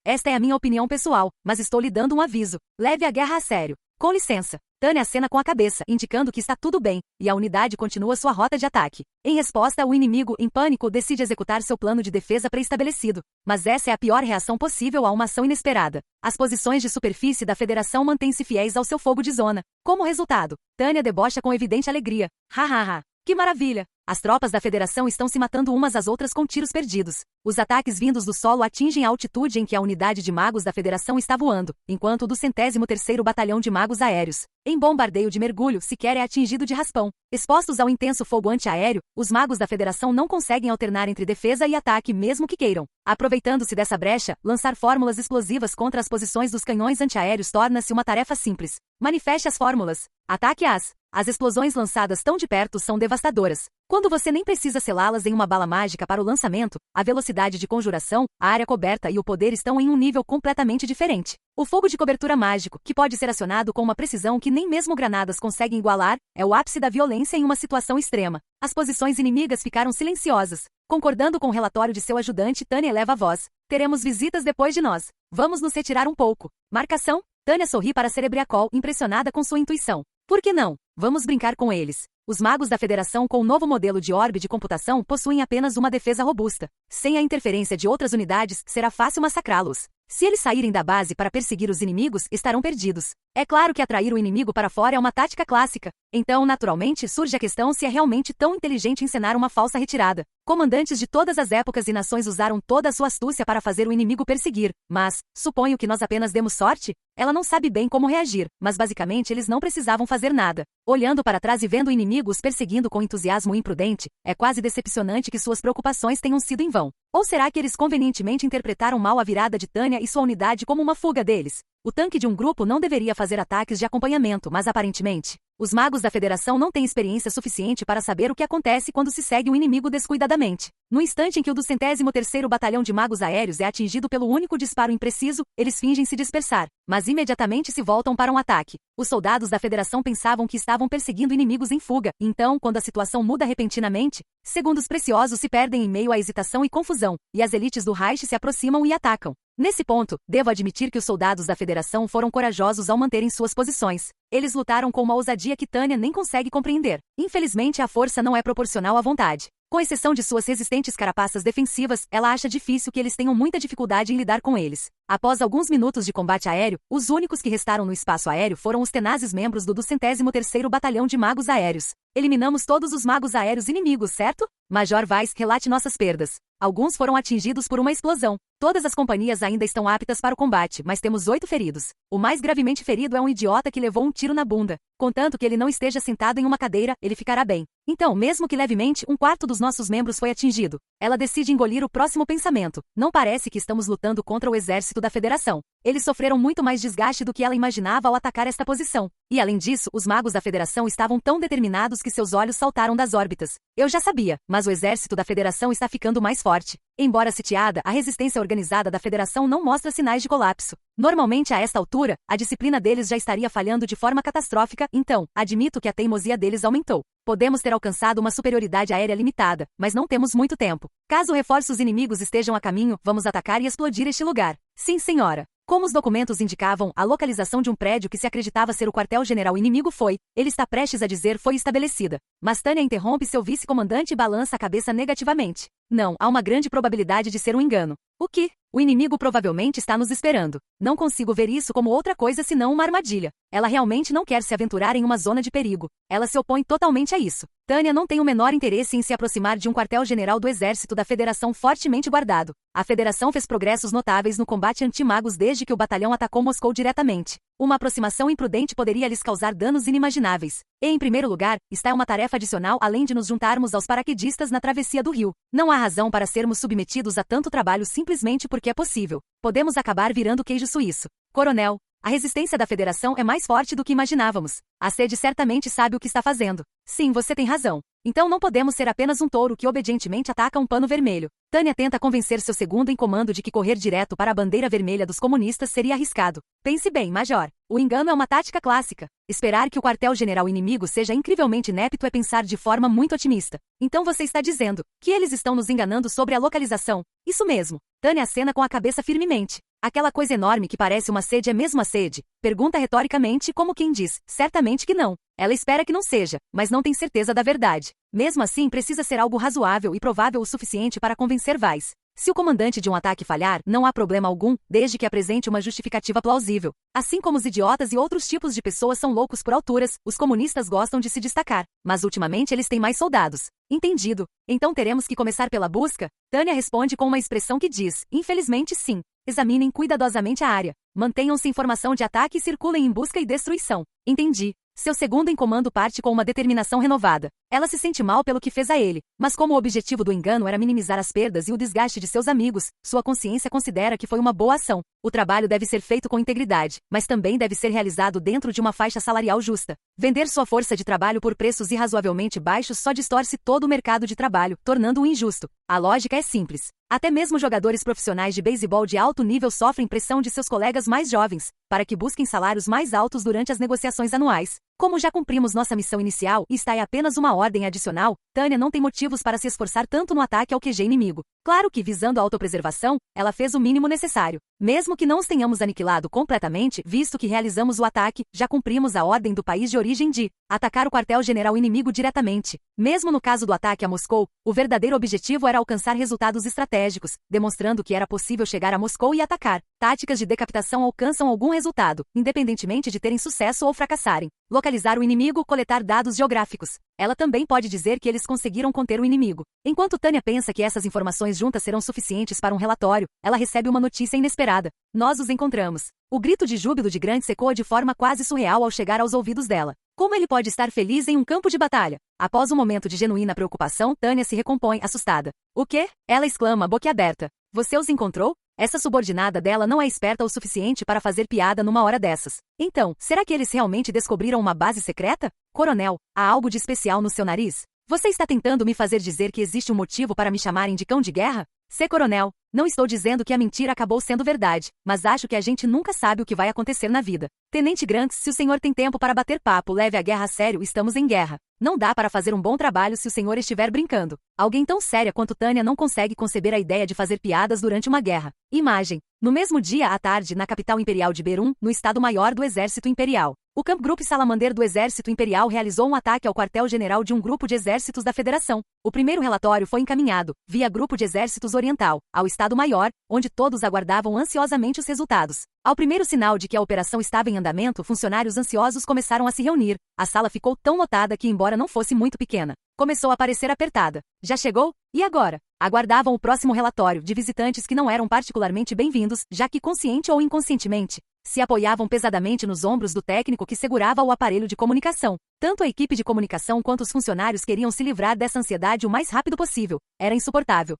Esta é a minha opinião pessoal, mas estou lhe dando um aviso. Leve a guerra a sério. Com licença. Tanya acena com a cabeça, indicando que está tudo bem, e a unidade continua sua rota de ataque. Em resposta, o inimigo, em pânico, decide executar seu plano de defesa pré-estabelecido. Mas essa é a pior reação possível a uma ação inesperada. As posições de superfície da Federação mantêm-se fiéis ao seu fogo de zona. Como resultado, Tanya debocha com evidente alegria. Hahaha. Que maravilha! As tropas da Federação estão se matando umas às outras com tiros perdidos. Os ataques vindos do solo atingem a altitude em que a unidade de magos da Federação está voando, enquanto o 203º Batalhão de Magos Aéreos, em bombardeio de mergulho, sequer é atingido de raspão. Expostos ao intenso fogo antiaéreo, os magos da Federação não conseguem alternar entre defesa e ataque mesmo que queiram. Aproveitando-se dessa brecha, lançar fórmulas explosivas contra as posições dos canhões antiaéreos torna-se uma tarefa simples. Manifeste as fórmulas. Ataque-as. As explosões lançadas tão de perto são devastadoras. Quando você nem precisa selá-las em uma bala mágica para o lançamento, a velocidade de conjuração, a área coberta e o poder estão em um nível completamente diferente. O fogo de cobertura mágico, que pode ser acionado com uma precisão que nem mesmo granadas conseguem igualar, é o ápice da violência em uma situação extrema. As posições inimigas ficaram silenciosas. Concordando com o relatório de seu ajudante, Tanya eleva a voz. Teremos visitas depois de nós. Vamos nos retirar um pouco. Marcação? Tanya sorri para Cerebriacol, impressionada com sua intuição. Por que não? Vamos brincar com eles. Os magos da Federação com o novo modelo de orbe de computação possuem apenas uma defesa robusta. Sem a interferência de outras unidades, será fácil massacrá-los. Se eles saírem da base para perseguir os inimigos, estarão perdidos. É claro que atrair o inimigo para fora é uma tática clássica. Então, naturalmente, surge a questão se é realmente tão inteligente encenar uma falsa retirada. Comandantes de todas as épocas e nações usaram toda a sua astúcia para fazer o inimigo perseguir. Mas, suponho que nós apenas demos sorte? Ela não sabe bem como reagir, mas basicamente eles não precisavam fazer nada. Olhando para trás e vendo o inimigo os perseguindo com entusiasmo imprudente, é quase decepcionante que suas preocupações tenham sido em vão. Ou será que eles convenientemente interpretaram mal a virada de Tanya e sua unidade como uma fuga deles? O tanque de um grupo não deveria fazer ataques de acompanhamento, mas aparentemente, os magos da Federação não têm experiência suficiente para saber o que acontece quando se segue um inimigo descuidadamente. No instante em que o 203º Batalhão de Magos Aéreos é atingido pelo único disparo impreciso, eles fingem se dispersar, mas imediatamente se voltam para um ataque. Os soldados da Federação pensavam que estavam perseguindo inimigos em fuga, então, quando a situação muda repentinamente, segundos preciosos se perdem em meio à hesitação e confusão, e as elites do Reich se aproximam e atacam. Nesse ponto, devo admitir que os soldados da Federação foram corajosos ao manterem suas posições. Eles lutaram com uma ousadia que Tanya nem consegue compreender. Infelizmente, a força não é proporcional à vontade. Com exceção de suas resistentes carapaças defensivas, ela acha difícil que eles tenham muita dificuldade em lidar com eles. Após alguns minutos de combate aéreo, os únicos que restaram no espaço aéreo foram os tenazes membros do 203º Batalhão de Magos Aéreos. Eliminamos todos os magos aéreos inimigos, certo? Major Weiss, relate nossas perdas. Alguns foram atingidos por uma explosão. Todas as companhias ainda estão aptas para o combate, mas temos 8 feridos. O mais gravemente ferido é um idiota que levou um tiro na bunda. Contanto que ele não esteja sentado em uma cadeira, ele ficará bem. Então, mesmo que levemente, 1/4 dos nossos membros foi atingido. Ela decide engolir o próximo pensamento. Não parece que estamos lutando contra o exército da Federação. Eles sofreram muito mais desgaste do que ela imaginava ao atacar esta posição. E além disso, os magos da Federação estavam tão determinados que seus olhos saltaram das órbitas. Eu já sabia, mas o exército da Federação está ficando mais forte. Embora sitiada, a resistência organizada da Federação não mostra sinais de colapso. Normalmente, a esta altura, a disciplina deles já estaria falhando de forma catastrófica, então, admito que a teimosia deles aumentou. Podemos ter alcançado uma superioridade aérea limitada, mas não temos muito tempo. Caso reforços inimigos estejam a caminho, vamos atacar e explodir este lugar. Sim, senhora. Como os documentos indicavam, a localização de um prédio que se acreditava ser o quartel-general inimigo ele está prestes a dizer foi estabelecida. Mas Tanya interrompe seu vice-comandante e balança a cabeça negativamente. Não, há uma grande probabilidade de ser um engano. O que? O inimigo provavelmente está nos esperando. Não consigo ver isso como outra coisa senão uma armadilha. Ela realmente não quer se aventurar em uma zona de perigo. Ela se opõe totalmente a isso. Tanya não tem o menor interesse em se aproximar de um quartel-general do exército da Federação fortemente guardado. A Federação fez progressos notáveis no combate anti-magos desde que o batalhão atacou Moscou diretamente. Uma aproximação imprudente poderia lhes causar danos inimagináveis. E, em primeiro lugar, está uma tarefa adicional além de nos juntarmos aos paraquedistas na travessia do rio. Não há razão para sermos submetidos a tanto trabalho simplesmente porque é possível. Podemos acabar virando queijo suíço. Coronel, a resistência da Federação é mais forte do que imaginávamos. A sede certamente sabe o que está fazendo. Sim, você tem razão. Então não podemos ser apenas um touro que obedientemente ataca um pano vermelho. Tanya tenta convencer seu segundo em comando de que correr direto para a bandeira vermelha dos comunistas seria arriscado. Pense bem, Major. O engano é uma tática clássica. Esperar que o quartel-general inimigo seja incrivelmente inepto é pensar de forma muito otimista. Então você está dizendo que eles estão nos enganando sobre a localização. Isso mesmo. Tanya acena com a cabeça firmemente. Aquela coisa enorme que parece uma sede é mesmo a sede? Pergunta retoricamente como quem diz, certamente que não. Ela espera que não seja, mas não tem certeza da verdade. Mesmo assim, precisa ser algo razoável e provável o suficiente para convencer Weiss. Se o comandante de um ataque falhar, não há problema algum, desde que apresente uma justificativa plausível. Assim como os idiotas e outros tipos de pessoas são loucos por alturas, os comunistas gostam de se destacar. Mas ultimamente eles têm mais soldados. Entendido. Então teremos que começar pela busca? Tanya responde com uma expressão que diz, infelizmente sim. Examinem cuidadosamente a área. Mantenham-se em formação de ataque e circulem em busca e destruição. Entendi. Seu segundo em comando parte com uma determinação renovada. Ela se sente mal pelo que fez a ele, mas como o objetivo do engano era minimizar as perdas e o desgaste de seus amigos, sua consciência considera que foi uma boa ação. O trabalho deve ser feito com integridade, mas também deve ser realizado dentro de uma faixa salarial justa. Vender sua força de trabalho por preços irrazoavelmente baixos só distorce todo o mercado de trabalho, tornando-o injusto. A lógica é simples. Até mesmo jogadores profissionais de beisebol de alto nível sofrem pressão de seus colegas mais jovens, para que busquem salários mais altos durante as negociações anuais. Como já cumprimos nossa missão inicial e está em apenas uma ordem adicional, Tanya não tem motivos para se esforçar tanto no ataque ao QG inimigo. Claro que, visando a autopreservação, ela fez o mínimo necessário. Mesmo que não os tenhamos aniquilado completamente, visto que realizamos o ataque, já cumprimos a ordem do país de origem de atacar o quartel-general inimigo diretamente. Mesmo no caso do ataque a Moscou, o verdadeiro objetivo era alcançar resultados estratégicos, demonstrando que era possível chegar a Moscou e atacar. Táticas de decapitação alcançam algum resultado, independentemente de terem sucesso ou fracassarem. Localizar o inimigo, coletar dados geográficos. Ela também pode dizer que eles conseguiram conter o inimigo. Enquanto Tanya pensa que essas informações juntas serão suficientes para um relatório, ela recebe uma notícia inesperada. Nós os encontramos. O grito de júbilo de Grant ecoa de forma quase surreal ao chegar aos ouvidos dela. Como ele pode estar feliz em um campo de batalha? Após um momento de genuína preocupação, Tanya se recompõe, assustada. O quê? Ela exclama, boquiaberta. Você os encontrou? Essa subordinada dela não é esperta o suficiente para fazer piada numa hora dessas. Então, será que eles realmente descobriram uma base secreta? Coronel, há algo de especial no seu nariz? Você está tentando me fazer dizer que existe um motivo para me chamarem de cão de guerra? Ser coronel, não estou dizendo que a mentira acabou sendo verdade, mas acho que a gente nunca sabe o que vai acontecer na vida. Tenente Grants, se o senhor tem tempo para bater papo, leve a guerra a sério, estamos em guerra. Não dá para fazer um bom trabalho se o senhor estiver brincando. Alguém tão séria quanto Tânia não consegue conceber a ideia de fazer piadas durante uma guerra. Imagem. No mesmo dia à tarde, na capital imperial de Berum, no Estado-Maior do Exército Imperial, o Camp Group Salamander do Exército Imperial realizou um ataque ao quartel-general de um grupo de exércitos da Federação. O primeiro relatório foi encaminhado, via Grupo de Exércitos Oriental, ao Estado-Maior, onde todos aguardavam ansiosamente os resultados. Ao primeiro sinal de que a operação estava em andamento, funcionários ansiosos começaram a se reunir. A sala ficou tão lotada que, embora não fosse muito pequena, começou a parecer apertada. Já chegou? E agora? Aguardavam o próximo relatório, de visitantes que não eram particularmente bem-vindos, já que consciente ou inconscientemente, se apoiavam pesadamente nos ombros do técnico que segurava o aparelho de comunicação. Tanto a equipe de comunicação quanto os funcionários queriam se livrar dessa ansiedade o mais rápido possível. Era insuportável.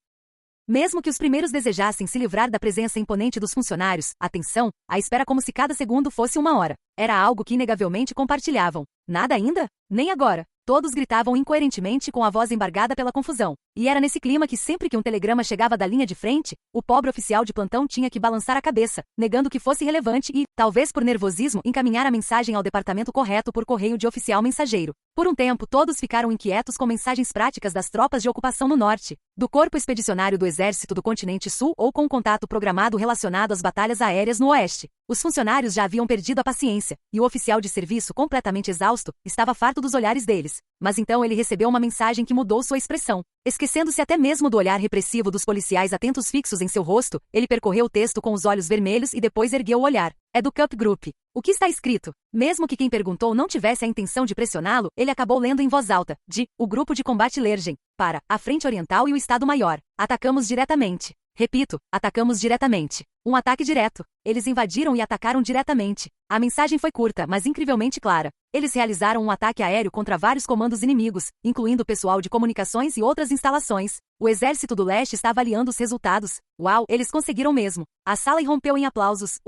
Mesmo que os primeiros desejassem se livrar da presença imponente dos funcionários, atenção, a espera como se cada segundo fosse uma hora. Era algo que inegavelmente compartilhavam. Nada ainda? Nem agora. Todos gritavam incoerentemente com a voz embargada pela confusão. E era nesse clima que sempre que um telegrama chegava da linha de frente, o pobre oficial de plantão tinha que balançar a cabeça, negando que fosse relevante e, talvez por nervosismo, encaminhar a mensagem ao departamento correto por correio de oficial mensageiro. Por um tempo todos ficaram inquietos com mensagens práticas das tropas de ocupação no norte, do Corpo Expedicionário do Exército do Continente Sul ou com contato programado relacionado às batalhas aéreas no oeste. Os funcionários já haviam perdido a paciência, e o oficial de serviço, completamente exausto, estava farto dos olhares deles. Mas então ele recebeu uma mensagem que mudou sua expressão. Esquecendo-se até mesmo do olhar repressivo dos policiais atentos fixos em seu rosto, ele percorreu o texto com os olhos vermelhos e depois ergueu o olhar. É do Camp Group. O que está escrito? Mesmo que quem perguntou não tivesse a intenção de pressioná-lo, ele acabou lendo em voz alta, de o Grupo de Combate Lergen, para a Frente Oriental e o Estado-Maior. Atacamos diretamente. Repito, atacamos diretamente. Um ataque direto. Eles invadiram e atacaram diretamente. A mensagem foi curta, mas incrivelmente clara. Eles realizaram um ataque aéreo contra vários comandos inimigos, incluindo pessoal de comunicações e outras instalações. O Exército do Leste está avaliando os resultados. Uau, eles conseguiram mesmo. A sala irrompeu em aplausos.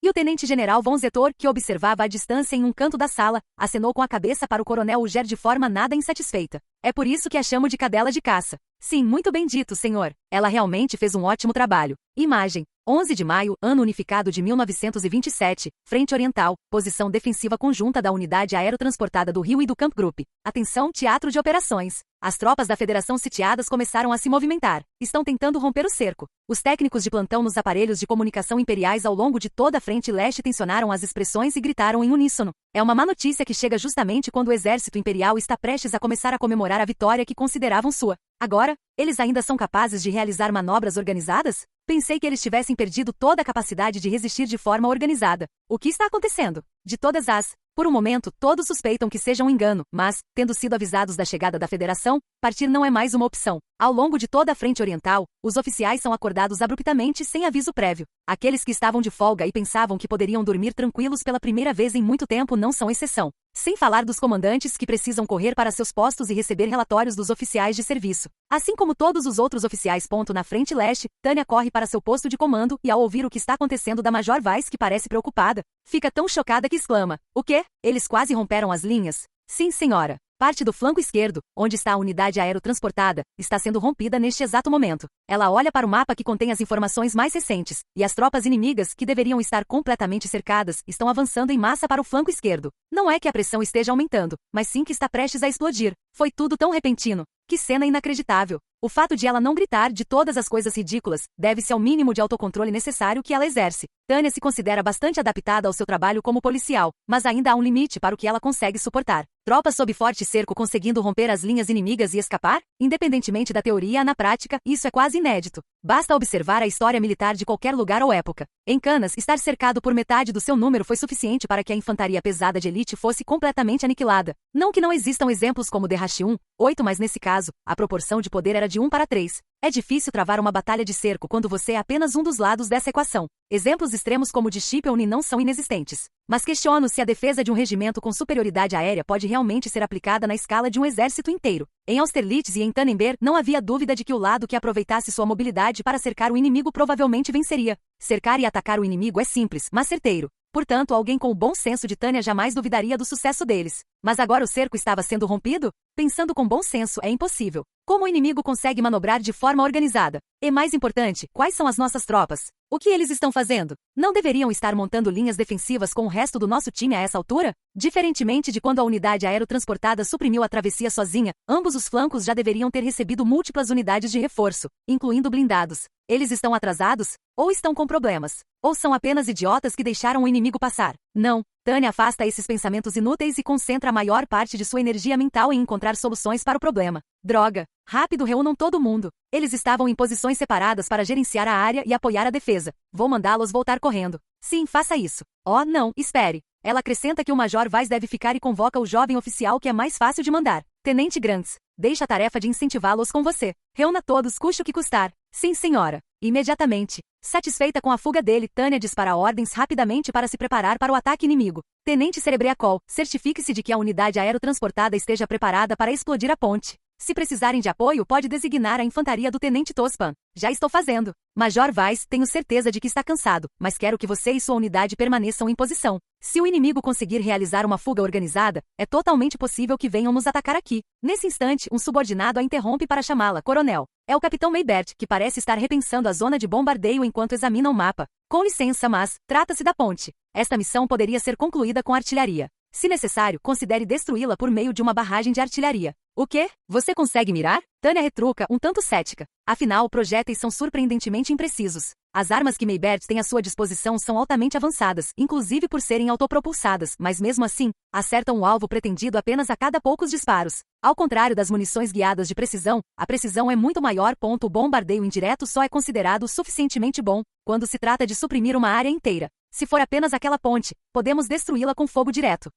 E o tenente-general von Zetor, que observava à distância em um canto da sala, acenou com a cabeça para o coronel Uger de forma nada insatisfeita. É por isso que a chamo de cadela de caça. Sim, muito bem dito, senhor. Ela realmente fez um ótimo trabalho. Imagem. 11 de maio, ano unificado de 1927, Frente Oriental, posição defensiva conjunta da unidade aerotransportada do Rio e do Camp Group. Atenção, teatro de operações. As tropas da Federação sitiadas começaram a se movimentar. Estão tentando romper o cerco. Os técnicos de plantão nos aparelhos de comunicação imperiais ao longo de toda a frente leste tensionaram as expressões e gritaram em uníssono. É uma má notícia que chega justamente quando o exército imperial está prestes a começar a comemorar a vitória que consideravam sua. Agora, eles ainda são capazes de realizar manobras organizadas? Pensei que eles tivessem perdido toda a capacidade de resistir de forma organizada. O que está acontecendo? De todas as... Por um momento, todos suspeitam que seja um engano, mas, tendo sido avisados da chegada da Federação, partir não é mais uma opção. Ao longo de toda a frente oriental, os oficiais são acordados abruptamente sem aviso prévio. Aqueles que estavam de folga e pensavam que poderiam dormir tranquilos pela primeira vez em muito tempo não são exceção. Sem falar dos comandantes que precisam correr para seus postos e receber relatórios dos oficiais de serviço. Assim como todos os outros oficiais. Na frente leste, Tânia corre para seu posto de comando e ao ouvir o que está acontecendo da Major Weiss, que parece preocupada, fica tão chocada que exclama: "O quê? Eles quase romperam as linhas?" "Sim, senhora. Parte do flanco esquerdo, onde está a unidade aerotransportada, está sendo rompida neste exato momento." Ela olha para o mapa que contém as informações mais recentes, e as tropas inimigas, que deveriam estar completamente cercadas, estão avançando em massa para o flanco esquerdo. Não é que a pressão esteja aumentando, mas sim que está prestes a explodir. Foi tudo tão repentino. Que cena inacreditável. O fato de ela não gritar de todas as coisas ridículas deve-se ao mínimo de autocontrole necessário que ela exerce. Tânia se considera bastante adaptada ao seu trabalho como policial, mas ainda há um limite para o que ela consegue suportar. Tropas sob forte cerco conseguindo romper as linhas inimigas e escapar? Independentemente da teoria, na prática, isso é quase inédito. Basta observar a história militar de qualquer lugar ou época. Em Canas, estar cercado por metade do seu número foi suficiente para que a infantaria pesada de elite fosse completamente aniquilada. Não que não existam exemplos como Derrache 1, 8, mas nesse caso, a proporção de poder era de 1 para 3. É difícil travar uma batalha de cerco quando você é apenas um dos lados dessa equação. Exemplos extremos como de Chipeoni não são inexistentes. Mas questiono se a defesa de um regimento com superioridade aérea pode realmente ser aplicada na escala de um exército inteiro. Em Austerlitz e em Tannenberg, não havia dúvida de que o lado que aproveitasse sua mobilidade para cercar o inimigo provavelmente venceria. Cercar e atacar o inimigo é simples, mas certeiro. Portanto, alguém com o bom senso de Tânia jamais duvidaria do sucesso deles. Mas agora o cerco estava sendo rompido? Pensando com bom senso, é impossível. Como o inimigo consegue manobrar de forma organizada? E mais importante, quais são as nossas tropas? O que eles estão fazendo? Não deveriam estar montando linhas defensivas com o resto do nosso time a essa altura? Diferentemente de quando a unidade aerotransportada suprimiu a travessia sozinha, ambos os flancos já deveriam ter recebido múltiplas unidades de reforço, incluindo blindados. Eles estão atrasados? Ou estão com problemas? Ou são apenas idiotas que deixaram o inimigo passar? Não. Tânia afasta esses pensamentos inúteis e concentra a maior parte de sua energia mental em encontrar soluções para o problema. Droga! Rápido, reúnam todo mundo. Eles estavam em posições separadas para gerenciar a área e apoiar a defesa. Vou mandá-los voltar correndo. Sim, faça isso. Oh, não, espere. Ela acrescenta que o Major Weiss deve ficar e convoca o jovem oficial que é mais fácil de mandar. Tenente Grants, deixa a tarefa de incentivá-los com você. Reúna todos, custe o que custar. Sim, senhora. Imediatamente. Satisfeita com a fuga dele, Tânia dispara ordens rapidamente para se preparar para o ataque inimigo. Tenente Cerebriacol, certifique-se de que a unidade aerotransportada esteja preparada para explodir a ponte. Se precisarem de apoio, pode designar a infantaria do Tenente Tospan. Já estou fazendo. Major Weiss, tenho certeza de que está cansado, mas quero que você e sua unidade permaneçam em posição. Se o inimigo conseguir realizar uma fuga organizada, é totalmente possível que venham nos atacar aqui. Nesse instante, um subordinado a interrompe para chamá-la, Coronel. É o Capitão Maybert, que parece estar repensando a zona de bombardeio enquanto examina o mapa. Com licença, mas, trata-se da ponte. Esta missão poderia ser concluída com artilharia. Se necessário, considere destruí-la por meio de uma barragem de artilharia. O quê? Você consegue mirar? Tânia retruca, um tanto cética. Afinal, projéteis são surpreendentemente imprecisos. As armas que Maybert tem à sua disposição são altamente avançadas, inclusive por serem autopropulsadas, mas mesmo assim, acertam o alvo pretendido apenas a cada poucos disparos. Ao contrário das munições guiadas de precisão, a precisão é muito maior. O bombardeio indireto só é considerado suficientemente bom quando se trata de suprimir uma área inteira. Se for apenas aquela ponte, podemos destruí-la com fogo direto.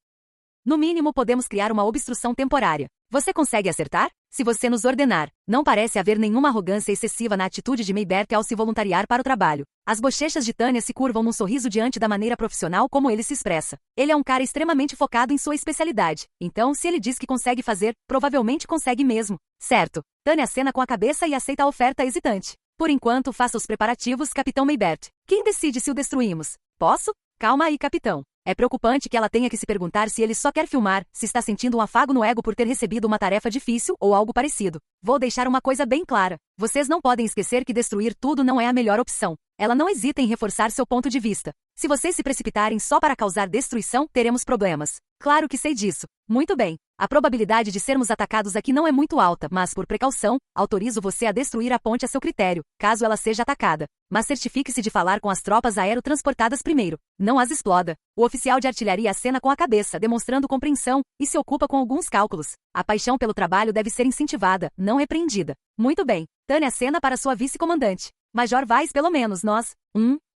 No mínimo, podemos criar uma obstrução temporária. Você consegue acertar? Se você nos ordenar. Não parece haver nenhuma arrogância excessiva na atitude de Maybert ao se voluntariar para o trabalho. As bochechas de Tânia se curvam num sorriso diante da maneira profissional como ele se expressa. Ele é um cara extremamente focado em sua especialidade. Então, se ele diz que consegue fazer, provavelmente consegue mesmo. Certo. Tânia acena com a cabeça e aceita a oferta hesitante. Por enquanto, faça os preparativos, Capitão Maybert. Quem decide se o destruímos? Posso? Calma aí, capitão. É preocupante que ela tenha que se perguntar se ele só quer filmar, se está sentindo um afago no ego por ter recebido uma tarefa difícil ou algo parecido. Vou deixar uma coisa bem clara. Vocês não podem esquecer que destruir tudo não é a melhor opção. Ela não hesita em reforçar seu ponto de vista. Se vocês se precipitarem só para causar destruição, teremos problemas. Claro que sei disso. Muito bem. A probabilidade de sermos atacados aqui não é muito alta, mas por precaução, autorizo você a destruir a ponte a seu critério, caso ela seja atacada. Mas certifique-se de falar com as tropas aerotransportadas primeiro. Não as exploda. O oficial de artilharia acena com a cabeça, demonstrando compreensão, e se ocupa com alguns cálculos. A paixão pelo trabalho deve ser incentivada, não repreendida. Muito bem. Tânia acena para sua vice-comandante. Major Weiss, pelo menos nós.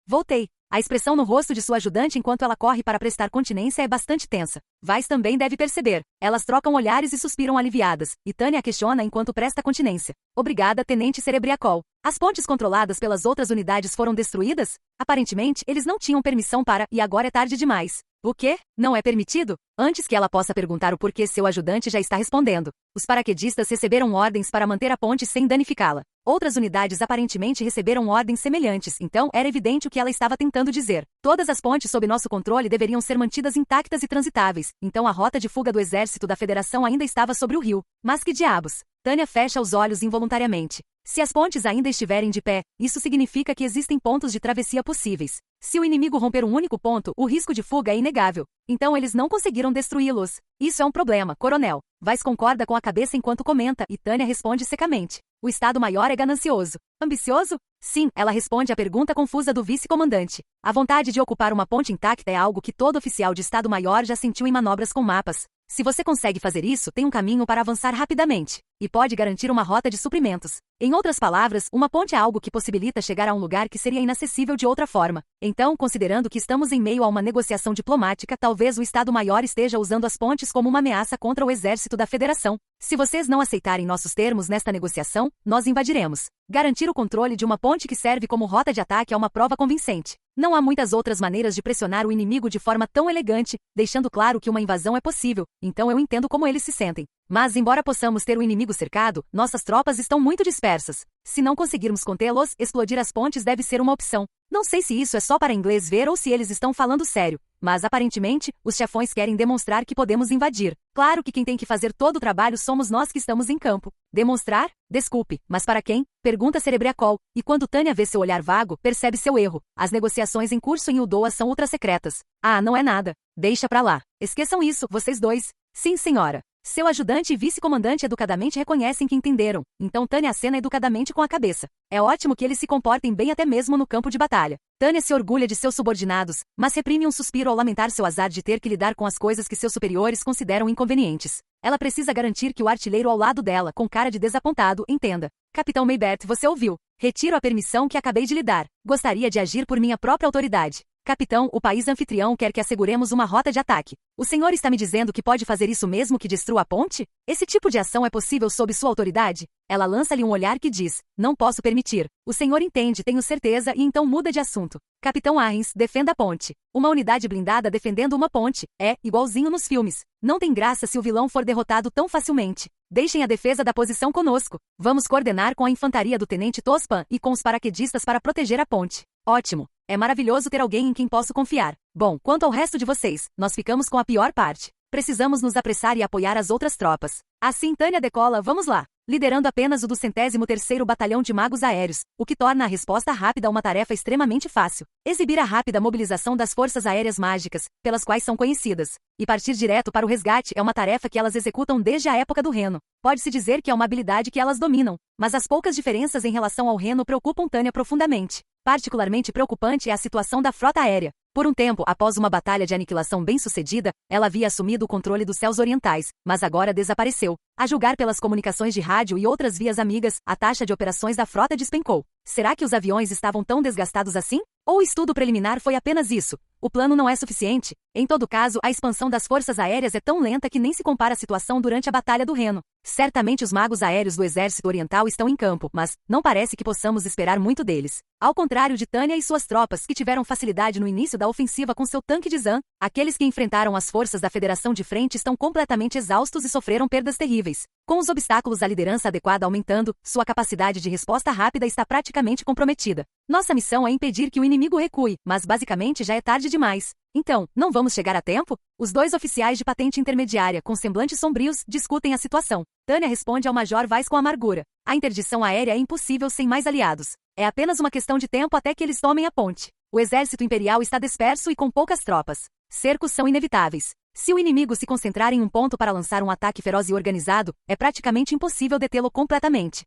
Voltei. A expressão no rosto de sua ajudante enquanto ela corre para prestar continência é bastante tensa. Weiss também deve perceber. Elas trocam olhares e suspiram aliviadas, e Tânia a questiona enquanto presta continência. Obrigada, Tenente Cerebriacol. As pontes controladas pelas outras unidades foram destruídas? Aparentemente, eles não tinham permissão para, e agora é tarde demais. O quê? Não é permitido? Antes que ela possa perguntar o porquê, seu ajudante já está respondendo. Os paraquedistas receberam ordens para manter a ponte sem danificá-la. Outras unidades aparentemente receberam ordens semelhantes, então era evidente o que ela estava tentando dizer. Todas as pontes sob nosso controle deveriam ser mantidas intactas e transitáveis, então a rota de fuga do exército da Federação ainda estava sobre o rio. Mas que diabos? Tânia fecha os olhos involuntariamente. Se as pontes ainda estiverem de pé, isso significa que existem pontos de travessia possíveis. Se o inimigo romper um único ponto, o risco de fuga é inegável. Então eles não conseguiram destruí-los. Isso é um problema, coronel. Weiss concorda com a cabeça enquanto comenta, e Tânia responde secamente. O Estado-Maior é ganancioso. Ambicioso? Sim, ela responde à pergunta confusa do vice-comandante. A vontade de ocupar uma ponte intacta é algo que todo oficial de Estado-Maior já sentiu em manobras com mapas. Se você consegue fazer isso, tem um caminho para avançar rapidamente. E pode garantir uma rota de suprimentos. Em outras palavras, uma ponte é algo que possibilita chegar a um lugar que seria inacessível de outra forma. Então, considerando que estamos em meio a uma negociação diplomática, talvez o Estado-Maior esteja usando as pontes como uma ameaça contra o exército da Federação. Se vocês não aceitarem nossos termos nesta negociação, nós invadiremos. Garantir o controle de uma ponte que serve como rota de ataque é uma prova convincente. Não há muitas outras maneiras de pressionar o inimigo de forma tão elegante, deixando claro que uma invasão é possível, então eu entendo como eles se sentem. Mas embora possamos ter o inimigo cercado, nossas tropas estão muito dispersas. Se não conseguirmos contê-los, explodir as pontes deve ser uma opção. Não sei se isso é só para inglês ver ou se eles estão falando sério, mas aparentemente, os chefões querem demonstrar que podemos invadir. Claro que quem tem que fazer todo o trabalho somos nós que estamos em campo. Demonstrar? Desculpe, mas para quem? Pergunta Cerebriacol, e quando Tânia vê seu olhar vago, percebe seu erro. As negociações em curso em Uldoa são ultra-secretas. Ah, não é nada. Deixa pra lá. Esqueçam isso, vocês dois. Sim, senhora. Seu ajudante e vice-comandante educadamente reconhecem que entenderam, então Tânia acena educadamente com a cabeça. É ótimo que eles se comportem bem até mesmo no campo de batalha. Tânia se orgulha de seus subordinados, mas reprime um suspiro ao lamentar seu azar de ter que lidar com as coisas que seus superiores consideram inconvenientes. Ela precisa garantir que o artilheiro ao lado dela, com cara de desapontado, entenda. Capitão Maybert, você ouviu. Retiro a permissão que acabei de lhe dar. Gostaria de agir por minha própria autoridade. Capitão, o país anfitrião quer que asseguremos uma rota de ataque. O senhor está me dizendo que pode fazer isso mesmo que destrua a ponte? Esse tipo de ação é possível sob sua autoridade? Ela lança-lhe um olhar que diz, não posso permitir. O senhor entende, tenho certeza, e então muda de assunto. Capitão Arrens, defenda a ponte. Uma unidade blindada defendendo uma ponte. É, igualzinho nos filmes. Não tem graça se o vilão for derrotado tão facilmente. Deixem a defesa da posição conosco. Vamos coordenar com a infantaria do Tenente Tospan e com os paraquedistas para proteger a ponte. Ótimo. É maravilhoso ter alguém em quem posso confiar. Bom, quanto ao resto de vocês, nós ficamos com a pior parte. Precisamos nos apressar e apoiar as outras tropas. Assim Tânia decola, vamos lá. Liderando apenas o do 113º Batalhão de Magos Aéreos, o que torna a resposta rápida uma tarefa extremamente fácil. Exibir a rápida mobilização das forças aéreas mágicas, pelas quais são conhecidas, e partir direto para o resgate é uma tarefa que elas executam desde a época do Reno. Pode-se dizer que é uma habilidade que elas dominam, mas as poucas diferenças em relação ao Reno preocupam Tânia profundamente. Particularmente preocupante é a situação da frota aérea. Por um tempo, após uma batalha de aniquilação bem-sucedida, ela havia assumido o controle dos céus orientais, mas agora desapareceu. A julgar pelas comunicações de rádio e outras vias amigas, a taxa de operações da frota despencou. Será que os aviões estavam tão desgastados assim? Ou o estudo preliminar foi apenas isso? O plano não é suficiente? Em todo caso, a expansão das forças aéreas é tão lenta que nem se compara à situação durante a Batalha do Reno. Certamente os magos aéreos do Exército Oriental estão em campo, mas não parece que possamos esperar muito deles. Ao contrário de Tânia e suas tropas, que tiveram facilidade no início da ofensiva com seu tanque de Zan, aqueles que enfrentaram as forças da Federação de frente estão completamente exaustos e sofreram perdas terríveis. Com os obstáculos à liderança adequada aumentando, sua capacidade de resposta rápida está praticamente comprometida. Nossa missão é impedir que o inimigo recue, mas basicamente já é tarde demais. Então, não vamos chegar a tempo? Os dois oficiais de patente intermediária, com semblantes sombrios, discutem a situação. Tânia responde ao Major Weiss com amargura. A interdição aérea é impossível sem mais aliados. É apenas uma questão de tempo até que eles tomem a ponte. O exército imperial está disperso e com poucas tropas. Cercos são inevitáveis. Se o inimigo se concentrar em um ponto para lançar um ataque feroz e organizado, é praticamente impossível detê-lo completamente.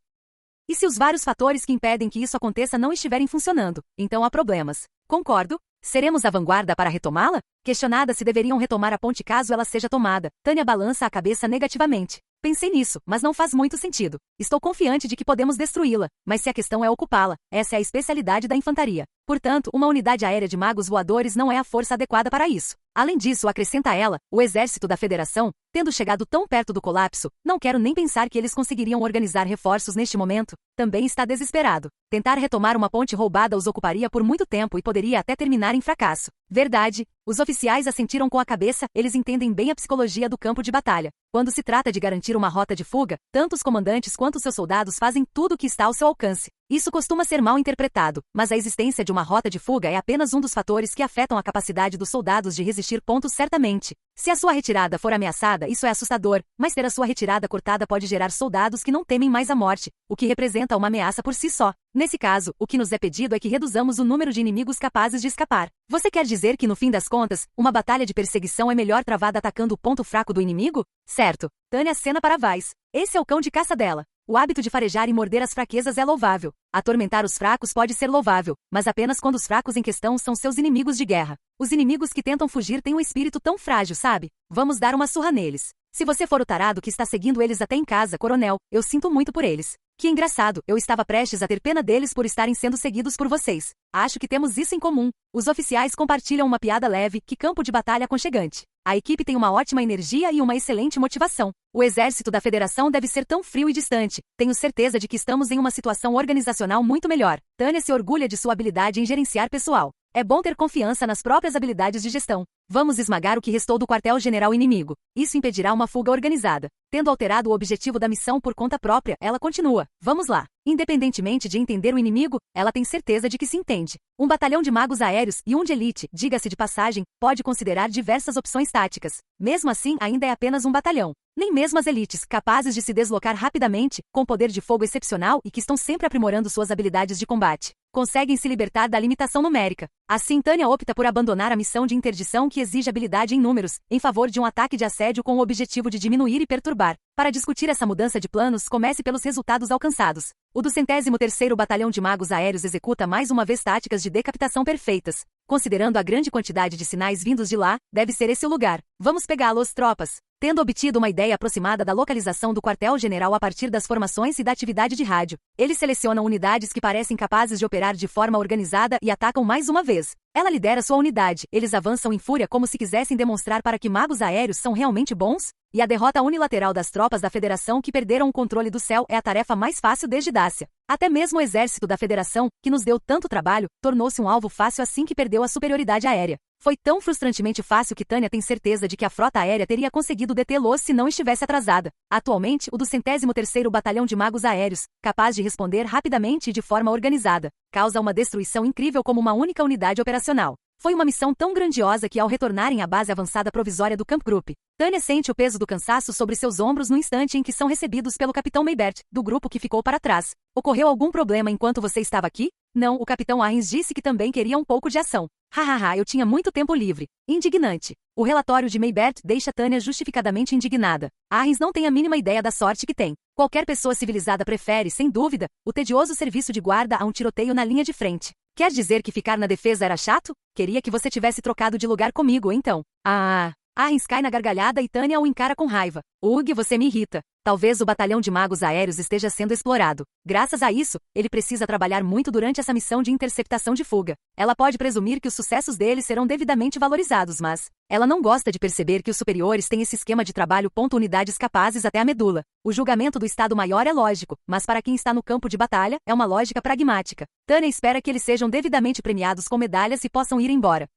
E se os vários fatores que impedem que isso aconteça não estiverem funcionando, então há problemas. Concordo. Seremos a vanguarda para retomá-la? Questionada se deveriam retomar a ponte caso ela seja tomada, Tânia balança a cabeça negativamente. Pensei nisso, mas não faz muito sentido. Estou confiante de que podemos destruí-la, mas se a questão é ocupá-la, essa é a especialidade da infantaria. Portanto, uma unidade aérea de magos voadores não é a força adequada para isso. Além disso, acrescenta ela, o exército da Federação, tendo chegado tão perto do colapso, não quero nem pensar que eles conseguiriam organizar reforços neste momento, também está desesperado. Tentar retomar uma ponte roubada os ocuparia por muito tempo e poderia até terminar em fracasso. Verdade. Os oficiais assentiram com a cabeça, eles entendem bem a psicologia do campo de batalha. Quando se trata de garantir uma rota de fuga, tanto os comandantes quanto seus soldados fazem tudo o que está ao seu alcance. Isso costuma ser mal interpretado, mas a existência de uma rota de fuga é apenas um dos fatores que afetam a capacidade dos soldados de resistir. Certamente. Se a sua retirada for ameaçada, isso é assustador, mas ter a sua retirada cortada pode gerar soldados que não temem mais a morte, o que representa uma ameaça por si só. Nesse caso, o que nos é pedido é que reduzamos o número de inimigos capazes de escapar. Você quer dizer que, no fim das contas, uma batalha de perseguição é melhor travada atacando o ponto fraco do inimigo? Certo. Tânia acena para Weiss. Esse é o cão de caça dela. O hábito de farejar e morder as fraquezas é louvável. Atormentar os fracos pode ser louvável, mas apenas quando os fracos em questão são seus inimigos de guerra. Os inimigos que tentam fugir têm um espírito tão frágil, sabe? Vamos dar uma surra neles. Se você for o tarado que está seguindo eles até em casa, coronel, eu sinto muito por eles. Que engraçado, eu estava prestes a ter pena deles por estarem sendo seguidos por vocês. Acho que temos isso em comum. Os oficiais compartilham uma piada leve, que campo de batalha aconchegante. A equipe tem uma ótima energia e uma excelente motivação. O exército da Federação deve ser tão frio e distante. Tenho certeza de que estamos em uma situação organizacional muito melhor. Tânia se orgulha de sua habilidade em gerenciar pessoal. É bom ter confiança nas próprias habilidades de gestão. Vamos esmagar o que restou do quartel-general inimigo. Isso impedirá uma fuga organizada. Tendo alterado o objetivo da missão por conta própria, ela continua. Vamos lá. Independentemente de entender o inimigo, ela tem certeza de que se entende. Um batalhão de magos aéreos e um de elite, diga-se de passagem, pode considerar diversas opções táticas. Mesmo assim, ainda é apenas um batalhão. Nem mesmo as elites, capazes de se deslocar rapidamente, com poder de fogo excepcional e que estão sempre aprimorando suas habilidades de combate, conseguem se libertar da limitação numérica. Assim, Tânia opta por abandonar a missão de interdição que exige habilidade em números, em favor de um ataque de assédio com o objetivo de diminuir e perturbar. Para discutir essa mudança de planos, comece pelos resultados alcançados. O 203º Batalhão de Magos Aéreos executa mais uma vez táticas de decapitação perfeitas. Considerando a grande quantidade de sinais vindos de lá, deve ser esse o lugar. Vamos pegá-los, tropas. Tendo obtido uma ideia aproximada da localização do quartel-general a partir das formações e da atividade de rádio, eles selecionam unidades que parecem capazes de operar de forma organizada e atacam mais uma vez. Ela lidera sua unidade, eles avançam em fúria como se quisessem demonstrar para que magos aéreos são realmente bons? E a derrota unilateral das tropas da Federação que perderam o controle do céu é a tarefa mais fácil desde Dácia. Até mesmo o exército da Federação, que nos deu tanto trabalho, tornou-se um alvo fácil assim que perdeu a superioridade aérea. Foi tão frustrantemente fácil que Tânia tem certeza de que a frota aérea teria conseguido detê-los se não estivesse atrasada. Atualmente, o 203º Batalhão de Magos Aéreos, capaz de responder rapidamente e de forma organizada, causa uma destruição incrível como uma única unidade operacional. Foi uma missão tão grandiosa que, ao retornarem à base avançada provisória do Camp Group, Tânia sente o peso do cansaço sobre seus ombros no instante em que são recebidos pelo Capitão Maybert, do grupo que ficou para trás. Ocorreu algum problema enquanto você estava aqui? Não, o Capitão Arrens disse que também queria um pouco de ação. Hahaha, eu tinha muito tempo livre. Indignante. O relatório de Maybert deixa Tânia justificadamente indignada. Arrens não tem a mínima ideia da sorte que tem. Qualquer pessoa civilizada prefere, sem dúvida, o tedioso serviço de guarda a um tiroteio na linha de frente. Quer dizer que ficar na defesa era chato? Queria que você tivesse trocado de lugar comigo, então. Arrens cai na gargalhada e Tânia o encara com raiva. Ugh, você me irrita. Talvez o batalhão de magos aéreos esteja sendo explorado. Graças a isso, ele precisa trabalhar muito durante essa missão de interceptação de fuga. Ela pode presumir que os sucessos dele serão devidamente valorizados, mas ela não gosta de perceber que os superiores têm esse esquema de trabalho. Unidades capazes até a medula. O julgamento do Estado-Maior é lógico, mas para quem está no campo de batalha, é uma lógica pragmática. Tânia espera que eles sejam devidamente premiados com medalhas e possam ir embora.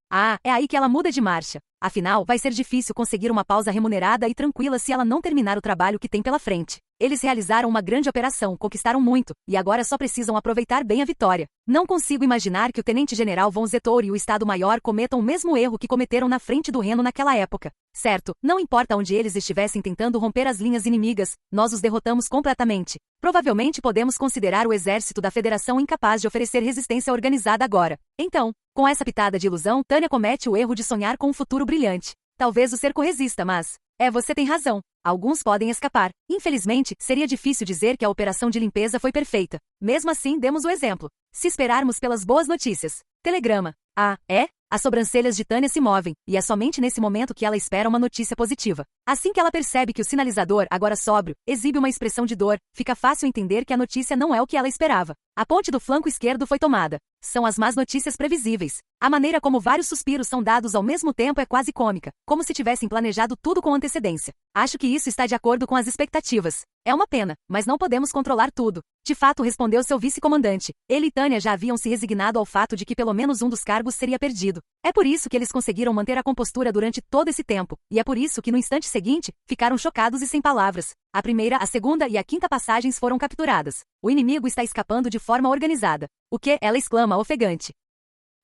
É aí que ela muda de marcha. Afinal, vai ser difícil conseguir uma pausa remunerada e tranquila se ela não terminar o trabalho que tem pela frente. Eles realizaram uma grande operação, conquistaram muito, e agora só precisam aproveitar bem a vitória. Não consigo imaginar que o Tenente-General Von Zetor e o Estado-Maior cometam o mesmo erro que cometeram na frente do Reno naquela época. Certo, não importa onde eles estivessem tentando romper as linhas inimigas, nós os derrotamos completamente. Provavelmente podemos considerar o exército da Federação incapaz de oferecer resistência organizada agora. Então, com essa pitada de ilusão, Tânia comete o erro de sonhar com um futuro brilhante. Talvez o cerco resista, mas... você tem razão. Alguns podem escapar. Infelizmente, seria difícil dizer que a operação de limpeza foi perfeita. Mesmo assim, demos o exemplo. Se esperarmos pelas boas notícias. Telegrama. As sobrancelhas de Tânia se movem, e é somente nesse momento que ela espera uma notícia positiva. Assim que ela percebe que o sinalizador, agora sóbrio, exibe uma expressão de dor, fica fácil entender que a notícia não é o que ela esperava. A ponte do flanco esquerdo foi tomada. São as más notícias previsíveis. A maneira como vários suspiros são dados ao mesmo tempo é quase cômica, como se tivessem planejado tudo com antecedência. Acho que isso está de acordo com as expectativas. É uma pena, mas não podemos controlar tudo. De fato, respondeu seu vice-comandante. Ele e Tânia já haviam se resignado ao fato de que pelo menos um dos cargos seria perdido. É por isso que eles conseguiram manter a compostura durante todo esse tempo, e é por isso que no instante seguinte, ficaram chocados e sem palavras. A primeira, a segunda e a quinta passagens foram capturadas. O inimigo está escapando de forma organizada. O que? Ela exclama, ofegante.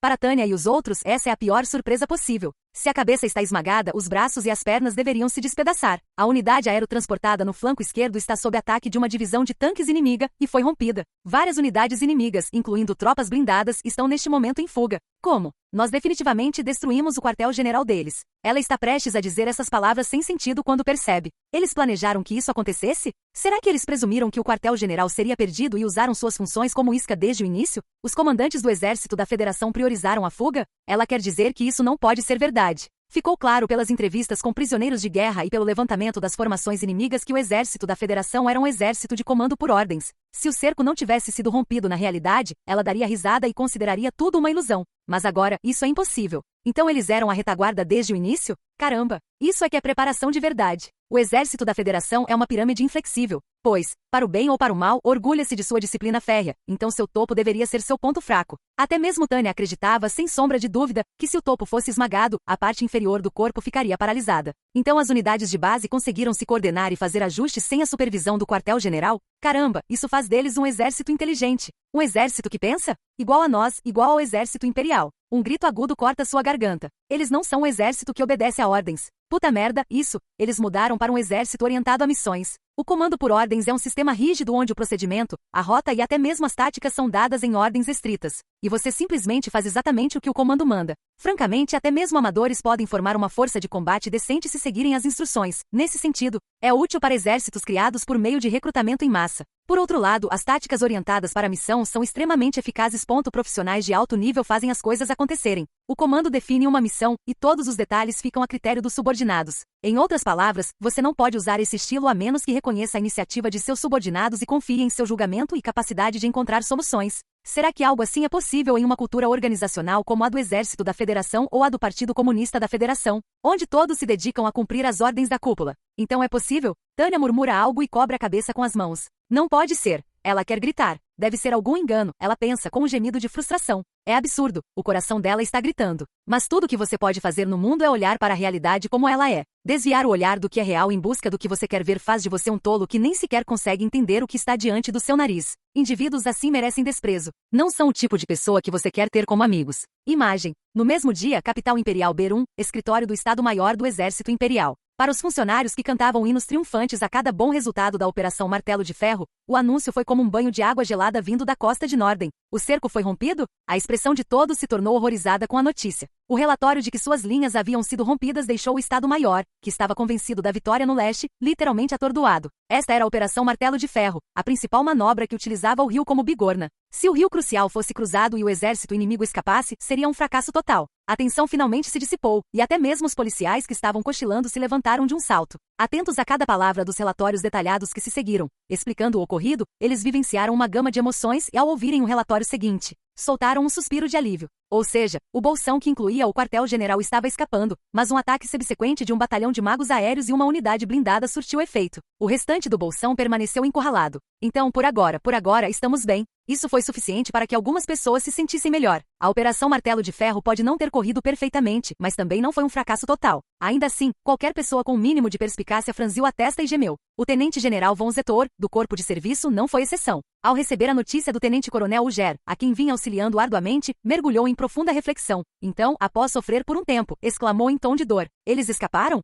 Para Tânia e os outros, essa é a pior surpresa possível. Se a cabeça está esmagada, os braços e as pernas deveriam se despedaçar. A unidade aerotransportada no flanco esquerdo está sob ataque de uma divisão de tanques inimiga, e foi rompida. Várias unidades inimigas, incluindo tropas blindadas, estão neste momento em fuga. Como? Nós definitivamente destruímos o quartel-general deles. Ela está prestes a dizer essas palavras sem sentido quando percebe. Eles planejaram que isso acontecesse? Será que eles presumiram que o quartel-general seria perdido e usaram suas funções como isca desde o início? Os comandantes do exército da Federação priorizaram a fuga? Ela quer dizer que isso não pode ser verdade. Ficou claro pelas entrevistas com prisioneiros de guerra e pelo levantamento das formações inimigas que o exército da Federação era um exército de comando por ordens. Se o cerco não tivesse sido rompido na realidade, ela daria risada e consideraria tudo uma ilusão. Mas agora, isso é impossível. Então eles eram a retaguarda desde o início? Caramba, isso é que é preparação de verdade. O exército da Federação é uma pirâmide inflexível, pois, para o bem ou para o mal, orgulha-se de sua disciplina férrea, então seu topo deveria ser seu ponto fraco. Até mesmo Tânia acreditava, sem sombra de dúvida, que se o topo fosse esmagado, a parte inferior do corpo ficaria paralisada. Então as unidades de base conseguiram se coordenar e fazer ajustes sem a supervisão do quartel-general? Caramba, isso faz deles um exército inteligente. Um exército que pensa? Igual a nós, igual ao exército imperial. Um grito agudo corta sua garganta. Eles não são um exército que obedece a ordens. Puta merda, isso. Eles mudaram para um exército orientado a missões. O comando por ordens é um sistema rígido onde o procedimento, a rota e até mesmo as táticas são dadas em ordens estritas. E você simplesmente faz exatamente o que o comando manda. Francamente, até mesmo amadores podem formar uma força de combate decente se seguirem as instruções. Nesse sentido, é útil para exércitos criados por meio de recrutamento em massa. Por outro lado, as táticas orientadas para a missão são extremamente eficazes. Profissionais de alto nível fazem as coisas acontecerem. O comando define uma missão, e todos os detalhes ficam a critério dos subordinados. Em outras palavras, você não pode usar esse estilo a menos que reconheça a iniciativa de seus subordinados e confie em seu julgamento e capacidade de encontrar soluções. Será que algo assim é possível em uma cultura organizacional como a do Exército da Federação ou a do Partido Comunista da Federação, onde todos se dedicam a cumprir as ordens da cúpula? Então é possível? Tânia murmura algo e cobre a cabeça com as mãos. Não pode ser. Ela quer gritar. Deve ser algum engano, ela pensa com um gemido de frustração. É absurdo, o coração dela está gritando. Mas tudo que você pode fazer no mundo é olhar para a realidade como ela é. Desviar o olhar do que é real em busca do que você quer ver faz de você um tolo que nem sequer consegue entender o que está diante do seu nariz. Indivíduos assim merecem desprezo. Não são o tipo de pessoa que você quer ter como amigos. Imagem. No mesmo dia, Capital Imperial Berum, escritório do Estado-Maior do Exército Imperial. Para os funcionários que cantavam hinos triunfantes a cada bom resultado da Operação Martelo de Ferro, o anúncio foi como um banho de água gelada vindo da costa de Norden. O cerco foi rompido? A expressão de todos se tornou horrorizada com a notícia. O relatório de que suas linhas haviam sido rompidas deixou o Estado-Maior, que estava convencido da vitória no leste, literalmente atordoado. Esta era a Operação Martelo de Ferro, a principal manobra que utilizava o rio como bigorna. Se o rio crucial fosse cruzado e o exército inimigo escapasse, seria um fracasso total. A tensão finalmente se dissipou, e até mesmo os policiais que estavam cochilando se levantaram de um salto. Atentos a cada palavra dos relatórios detalhados que se seguiram, explicando o ocorrido, eles vivenciaram uma gama de emoções e ao ouvirem o relatório seguinte, soltaram um suspiro de alívio. Ou seja, o bolsão que incluía o quartel-general estava escapando, mas um ataque subsequente de um batalhão de magos aéreos e uma unidade blindada surtiu efeito. O restante do bolsão permaneceu encurralado. Então, por agora, estamos bem. Isso foi suficiente para que algumas pessoas se sentissem melhor. A Operação Martelo de Ferro pode não ter corrido perfeitamente, mas também não foi um fracasso total. Ainda assim, qualquer pessoa com o mínimo de perspicácia franziu a testa e gemeu. O tenente-general von Zetor, do corpo de serviço, não foi exceção. Ao receber a notícia do tenente-coronel Uger, a quem vinha auxiliando arduamente, mergulhou em profunda reflexão. Então, após sofrer por um tempo, exclamou em tom de dor: "Eles escaparam?"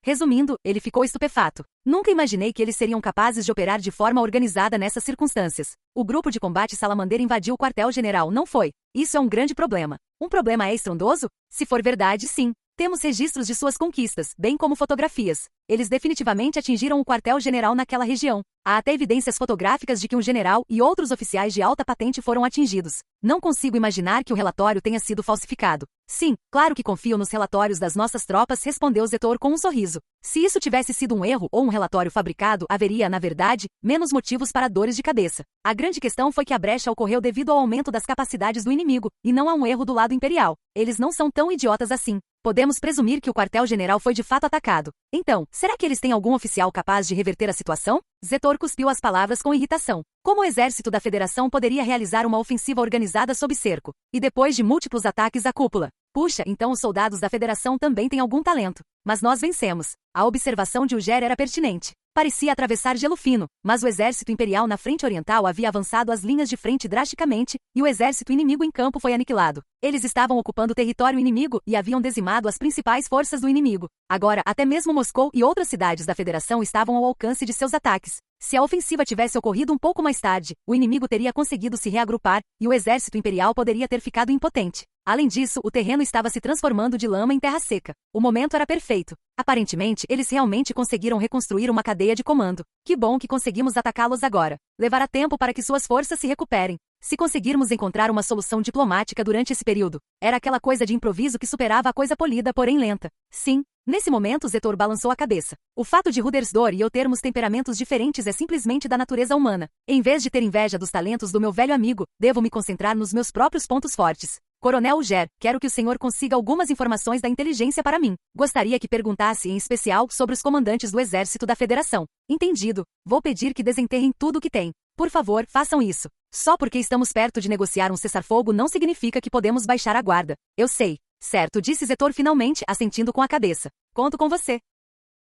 Resumindo, ele ficou estupefato. Nunca imaginei que eles seriam capazes de operar de forma organizada nessas circunstâncias. O grupo de combate Salamander invadiu o quartel-general, não foi? Isso é um grande problema. Um problema é estrondoso? Se for verdade, sim. Temos registros de suas conquistas, bem como fotografias. Eles definitivamente atingiram o quartel-general naquela região. Há até evidências fotográficas de que um general e outros oficiais de alta patente foram atingidos. Não consigo imaginar que o relatório tenha sido falsificado. Sim, claro que confio nos relatórios das nossas tropas, respondeu Zetor com um sorriso. Se isso tivesse sido um erro ou um relatório fabricado, haveria, na verdade, menos motivos para dores de cabeça. A grande questão foi que a brecha ocorreu devido ao aumento das capacidades do inimigo, e não a um erro do lado imperial. Eles não são tão idiotas assim. Podemos presumir que o quartel-general foi de fato atacado. Então, será que eles têm algum oficial capaz de reverter a situação? Zetor cuspiu as palavras com irritação. Como o exército da Federação poderia realizar uma ofensiva organizada sob cerco? E depois de múltiplos ataques à cúpula? Puxa, então os soldados da Federação também têm algum talento. Mas nós vencemos. A observação de Uger era pertinente. Parecia atravessar gelo fino, mas o exército imperial na frente oriental havia avançado as linhas de frente drasticamente, e o exército inimigo em campo foi aniquilado. Eles estavam ocupando território inimigo e haviam dizimado as principais forças do inimigo. Agora, até mesmo Moscou e outras cidades da Federação estavam ao alcance de seus ataques. Se a ofensiva tivesse ocorrido um pouco mais tarde, o inimigo teria conseguido se reagrupar, e o exército imperial poderia ter ficado impotente. Além disso, o terreno estava se transformando de lama em terra seca. O momento era perfeito. Aparentemente, eles realmente conseguiram reconstruir uma cadeia de comando. Que bom que conseguimos atacá-los agora. Levará tempo para que suas forças se recuperem. Se conseguirmos encontrar uma solução diplomática durante esse período, era aquela coisa de improviso que superava a coisa polida, porém lenta. Sim. Nesse momento, Zetor balançou a cabeça. O fato de Rudersdor e eu termos temperamentos diferentes é simplesmente da natureza humana. Em vez de ter inveja dos talentos do meu velho amigo, devo me concentrar nos meus próprios pontos fortes. Coronel Uger, quero que o senhor consiga algumas informações da inteligência para mim. Gostaria que perguntasse em especial sobre os comandantes do Exército da Federação. Entendido. Vou pedir que desenterrem tudo o que tem. Por favor, façam isso. Só porque estamos perto de negociar um cessar-fogo não significa que podemos baixar a guarda. Eu sei. Certo, disse Zetor finalmente, assentindo com a cabeça. Conto com você.